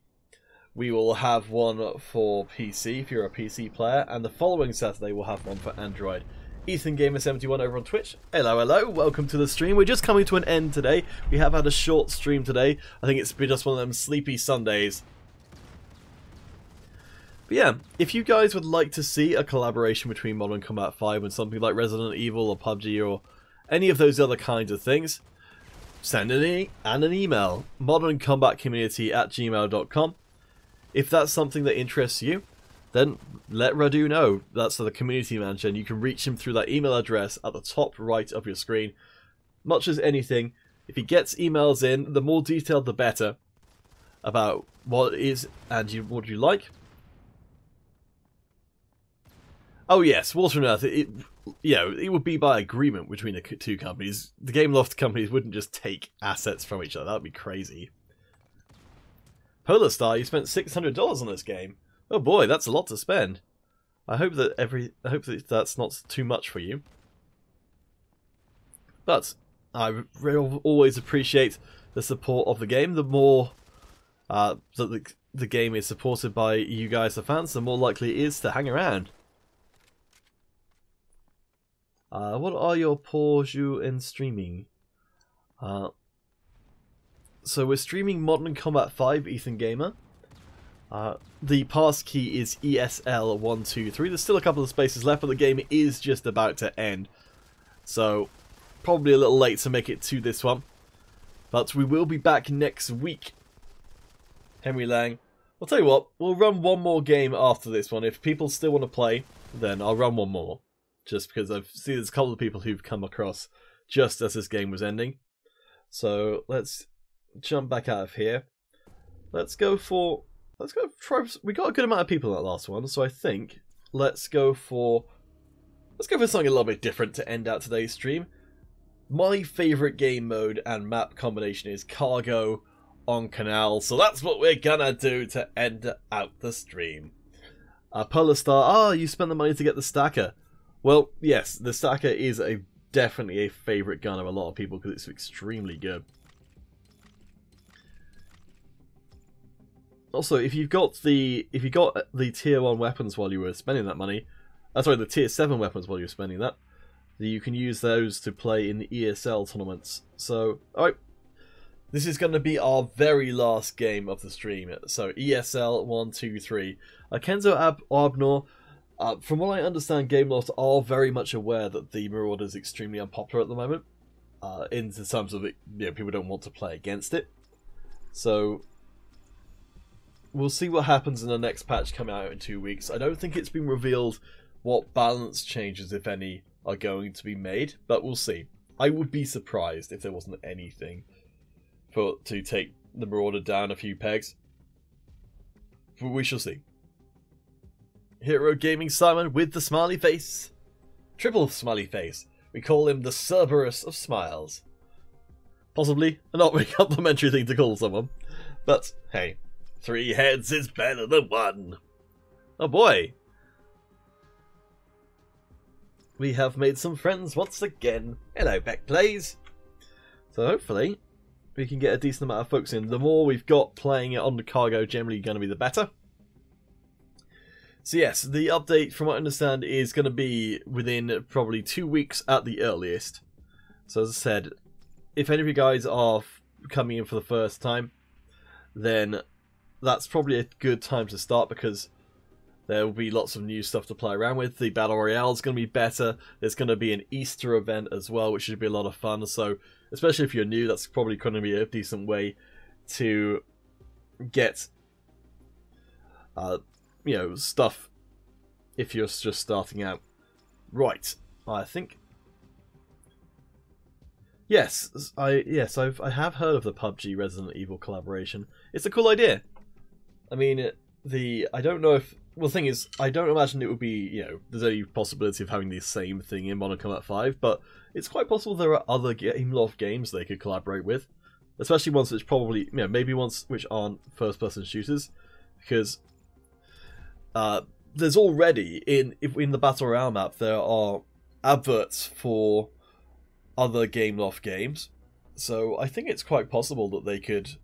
A: we will have one for PC if you're a PC player, and the following Saturday we'll have one for Android. Ethan Gamer 71 over on Twitch. Hello, hello, welcome to the stream. We're just coming to an end today. We have had a short stream today. I think it's been just one of them sleepy Sundays. But yeah, if you guys would like to see a collaboration between Modern Combat 5 and something like Resident Evil or PUBG or any of those other kinds of things, send an email, moderncombatcommunity@gmail.com. If that's something that interests you, then let Radu know. That's the community manager, and you can reach him through that email address at the top right of your screen. Much as anything, if he gets emails in, the more detailed the better about what it is and what you like. Oh yes, Water and Earth, it would be by agreement between the two companies. The Gameloft companies wouldn't just take assets from each other. That would be crazy. Polar Star, you spent $600 on this game. Oh boy, that's a lot to spend. I hope that that's not too much for you. But I always appreciate the support of the game. The more that the game is supported by you guys, the fans, the more likely it is to hang around. What are your pause in streaming? So we're streaming Modern Combat 5, Ethan Gamer. The pass key is ESL123. There's still a couple of spaces left, but the game is just about to end. So, probably a little late to make it to this one. But we will be back next week. Henry Lang. I'll tell you what, we'll run one more game after this one. If people still want to play, then I'll run one more. Just because I've seen there's a couple of people who've come across just as this game was ending. So, let's jump back out of here. Let's go try. We got a good amount of people in that last one, so I think let's go for something a little bit different to end out today's stream. My favourite game mode and map combination is cargo on canal, so that's what we're gonna do to end out the stream. Polar Star, you spent the money to get the stacker. Well, yes, the stacker is definitely a favourite gun of a lot of people because it's extremely good. Also, if you got the tier 1 weapons while you were spending that money, sorry, the tier 7 weapons while you were spending that, you can use those to play in the ESL tournaments. So, alright, this is going to be our very last game of the stream. So, ESL 1, 2, 3. Kenzo Abnor, from what I understand, Gameloft are very much aware that the Marauder is extremely unpopular at the moment. In terms of it, people don't want to play against it. So, we'll see what happens in the next patch coming out in 2 weeks. I don't think it's been revealed what balance changes, if any, are going to be made, but we'll see. I would be surprised if there wasn't anything to take the Marauder down a few pegs. But we shall see. Hero Gaming Simon with the smiley face. Triple smiley face. We call him the Cerberus of Smiles. Possibly a not very complimentary thing to call someone, but hey. 3 heads is better than 1. Oh boy. We have made some friends once again. Hello, Beck Plays. So hopefully we can get a decent amount of folks in. The more we've got playing it on the cargo, generally going to be the better. So yes, the update from what I understand is going to be within probably 2 weeks at the earliest. So as I said, if any of you guys are coming in for the first time, then that's probably a good time to start because there will be lots of new stuff to play around with. The Battle Royale is going to be better. There's going to be an Easter event as well, which should be a lot of fun. So, especially if you're new, that's probably going to be a decent way to get, stuff if you're just starting out. Right, I think. Yes, I have heard of the PUBG Resident Evil collaboration. It's a cool idea. I mean, I don't know if... Well, the thing is, I don't imagine it would be, there's any possibility of having the same thing in Modern Combat 5, but it's quite possible there are other Gameloft games they could collaborate with. Especially ones which probably, maybe ones which aren't first-person shooters. Because there's already, in the Battle Royale map, there are adverts for other Gameloft games. So I think it's quite possible that they could,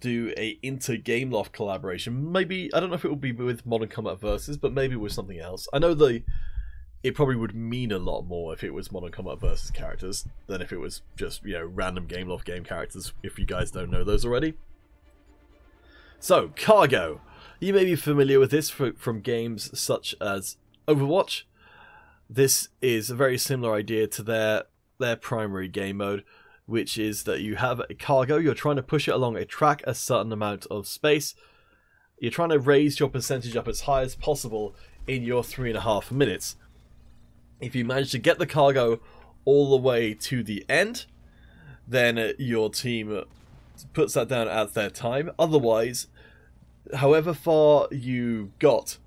A: do a inter-Gameloft collaboration. Maybe, I don't know if it would be with Modern Combat Versus, but maybe with something else. I know it probably would mean a lot more if it was Modern Combat Versus characters than if it was just, random Gameloft game characters, if you guys don't know those already. So, cargo. You may be familiar with this from games such as Overwatch. This is a very similar idea to their primary game mode, which is that you have a cargo, you're trying to push it along a track a certain amount of space. You're trying to raise your percentage up as high as possible in your 3.5 minutes. If you manage to get the cargo all the way to the end, then your team puts that down at their time. Otherwise, however far you got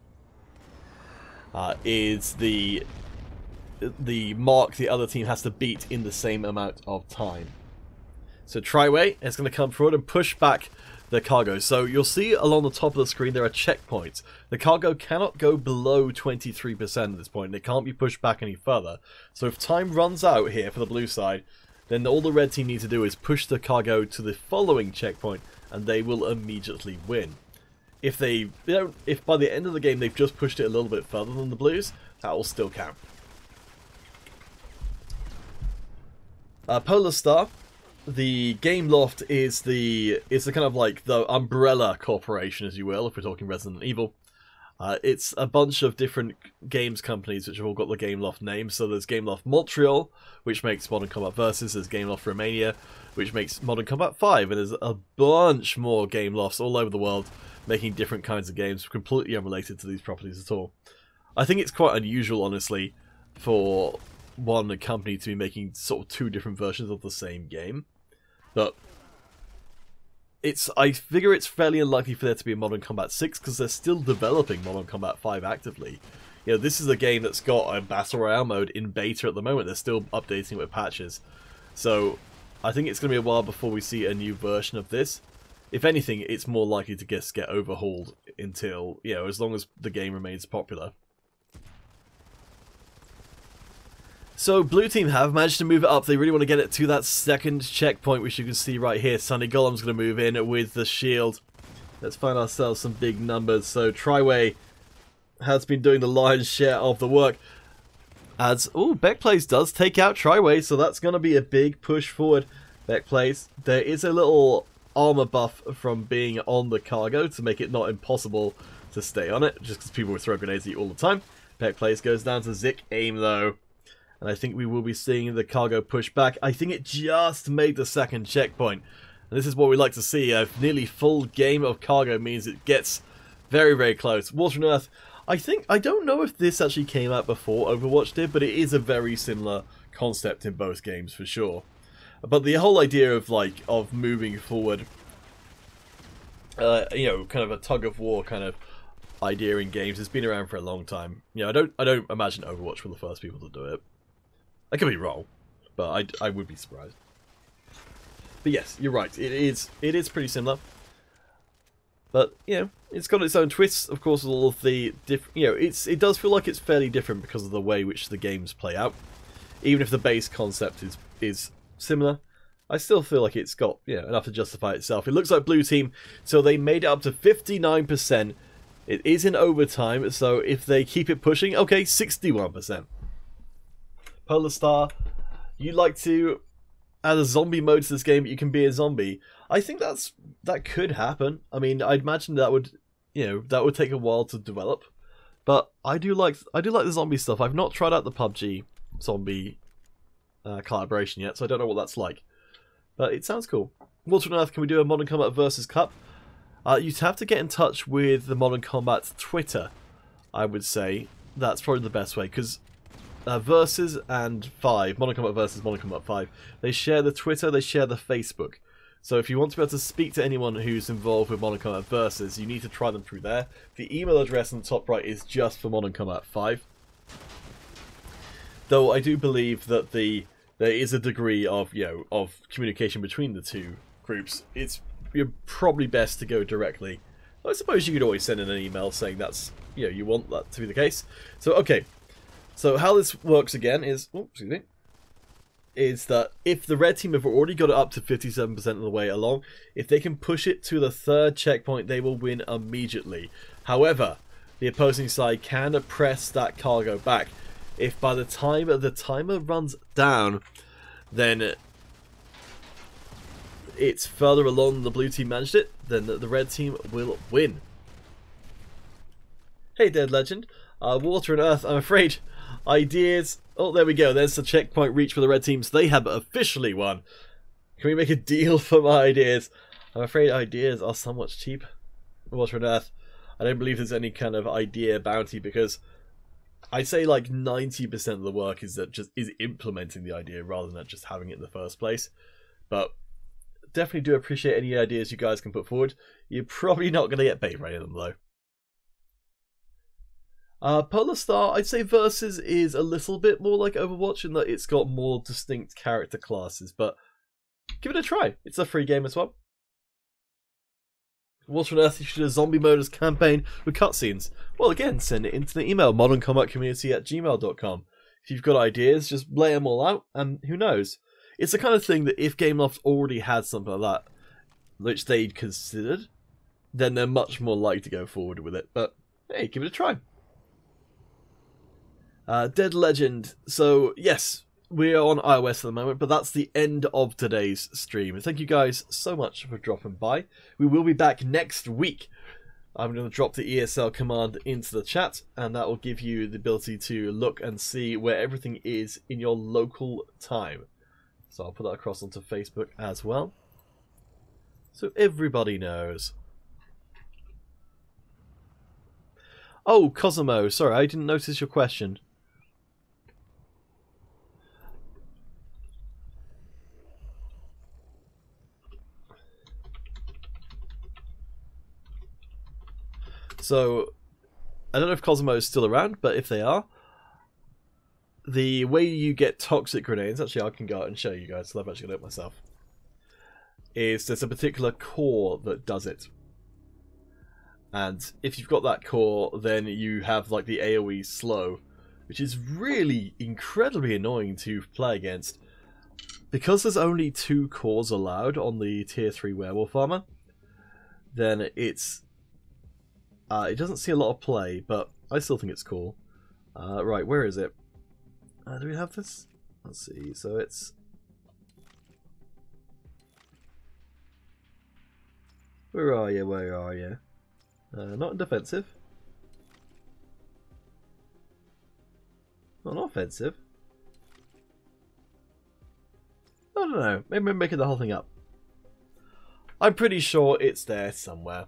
A: is the mark the other team has to beat in the same amount of time. So Triway is going to come forward and push back the cargo. So you'll see along the top of the screen there are checkpoints. The cargo cannot go below 23% at this point. It can't be pushed back any further. So if time runs out here for the blue side, then all the red team need to do is push the cargo to the following checkpoint and they will immediately win. If by the end of the game they've just pushed it a little bit further than the blues, that will still count. Polar Star, the Game Loft is the kind of like the umbrella corporation, as you will, if we're talking Resident Evil. It's a bunch of different games companies which have all got the Game Loft name. So there's Game Loft Montreal, which makes Modern Combat Versus. There's Game Loft Romania, which makes Modern Combat 5. And there's a bunch more Game Lofts all over the world making different kinds of games, completely unrelated to these properties at all. I think it's quite unusual, honestly, for one company to be making sort of two different versions of the same game. But I figure it's fairly unlikely for there to be a Modern Combat 6 because they're still developing Modern Combat 5 actively. You know, this is a game that's got a Battle Royale mode in beta at the moment. They're still updating it with patches. So I think it's going to be a while before we see a new version of this. If anything, it's more likely to just get overhauled until, you know, as long as the game remains popular. So Blue Team have managed to move it up. They really want to get it to that second checkpoint, which you can see right here. Sunny Golem's going to move in with the shield. Let's find ourselves some big numbers. So Triway has been doing the lion's share of the work. As, Backplace does take out Triway, so that's going to be a big push forward. Backplace, there is a little armor buff from being on the cargo to make it not impossible to stay on it, just because people will throw grenades at you all the time. Backplace goes down to Zik Aim though. And I think we will be seeing the cargo push back. I think it just made the second checkpoint. And this is what we like to see. A nearly full game of cargo means it gets very, very close. Water and Earth, I don't know if this actually came out before Overwatch did, but it is a very similar concept in both games for sure. But the whole idea of moving forward, you know, kind of a tug of war kind of idea in games has been around for a long time. You know, I don't imagine Overwatch were the first people to do it. I could be wrong, but I would be surprised. But yes, you're right. It is pretty similar. But, you know, it's got its own twists, of course, with all of the different... You know, it does feel like it's fairly different because of the way which the games play out. Even if the base concept is similar, I still feel like it's got, you know, enough to justify itself. It looks like Blue Team, so they made it up to 59%. It is in overtime, so if they keep it pushing, okay, 61%. Polar Star, you like to add a zombie mode to this game, but you can be a zombie. I think that could happen. I mean, I'd imagine that would take a while to develop. But I do like the zombie stuff. I've not tried out the PUBG zombie collaboration yet, so I don't know what that's like. But it sounds cool. Water and Earth, can we do a Modern Combat Versus Cup? You'd have to get in touch with the Modern Combat Twitter, I would say. That's probably the best way, because Versus and 5, Modern Combat Versus, Modern Combat 5, they share the Twitter, they share the Facebook. So if you want to be able to speak to anyone who's involved with Modern Combat Versus, you need to try them through there. The email address on the top right is just for Modern Combat 5. Though I do believe that there is a degree of, you know, of communication between the two groups. You're probably best to go directly. I suppose you could always send in an email saying that's, you know, you want that to be the case. So okay. So how this works again is, is that if the red team have already got it up to 57% of the way along, if they can push it to the third checkpoint, they will win immediately. However, the opposing side can press that cargo back. If by the time the timer runs down, then it's further along the blue team managed it, then the red team will win. Hey Dead Legend, Water and Earth, I'm afraid ideas... Oh, there we go, there's the checkpoint reach for the red teams. They have officially won. Can we make a deal for my ideas? I'm afraid ideas are somewhat cheap. Water and Earth, I don't believe there's any kind of idea bounty, because I'd say like 90% of the work is implementing the idea rather than just having it in the first place. But definitely do appreciate any ideas you guys can put forward. You're probably not going to get paid for any of them though. Polar Star, I'd say Versus is a little bit more like Overwatch in that it's got more distinct character classes, but give it a try. It's a free game as well. Water and Earth, you should do a zombie mode as campaign with cutscenes. Well, again, send it into the email, moderncombatcommunity@gmail.com. If you've got ideas, just lay them all out, and who knows. It's the kind of thing that if Gameloft already had something like that, which they'd considered, then they're much more likely to go forward with it. But, hey, give it a try. Dead Legend. So, yes, we are on iOS at the moment, but that's the end of today's stream. Thank you guys so much for dropping by. We will be back next week. I'm going to drop the ESL command into the chat, and that will give you the ability to look and see where everything is in your local time. So I'll put that across onto Facebook as well, so everybody knows. Oh, Cosimo, sorry, I didn't notice your question. So, I don't know if Cosimo is still around, but if they are, the way you get toxic grenades, actually I can go out and show you guys, so I've actually got it myself, is there's a particular core that does it. And if you've got that core, then you have like the AoE slow, which is really incredibly annoying to play against. Because there's only 2 cores allowed on the tier 3 werewolf armor, then it's it doesn't see a lot of play, but I still think it's cool. Right, where is it? Do we have this? Let's see. So it's... Where are you? Where are you? Not in defensive. Not offensive. I don't know. Maybe I'm making the whole thing up. I'm pretty sure it's there somewhere.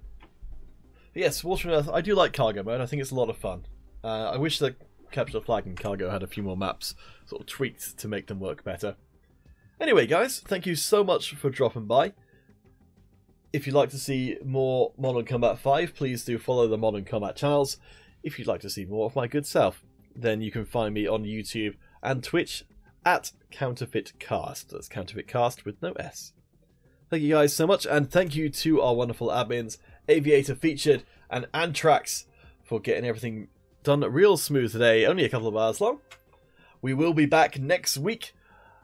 A: But yes, Water and Earth. I do like cargo mode. I think it's a lot of fun. I wish the Capture the Flag and cargo had a few more maps sort of tweaked to make them work better. Anyway, guys, thank you so much for dropping by. If you'd like to see more Modern Combat 5, please do follow the Modern Combat channels. If you'd like to see more of my good self, then you can find me on YouTube and Twitch at CounterfeitCast. That's CounterfeitCast with no S. Thank you guys so much, and thank you to our wonderful admins, Aviator Featured and Antrax, for getting everything done real smooth today, only a couple of hours long. We will be back next week.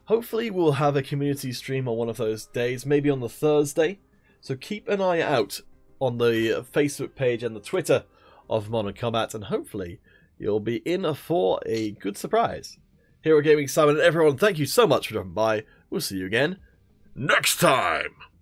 A: Hopefully we'll have a community stream on one of those days, maybe on the Thursday. So keep an eye out on the Facebook page and the Twitter of Modern Combat, and hopefully you'll be in for a good surprise. Hero Gaming Simon and everyone, thank you so much for dropping by. We'll see you again next time!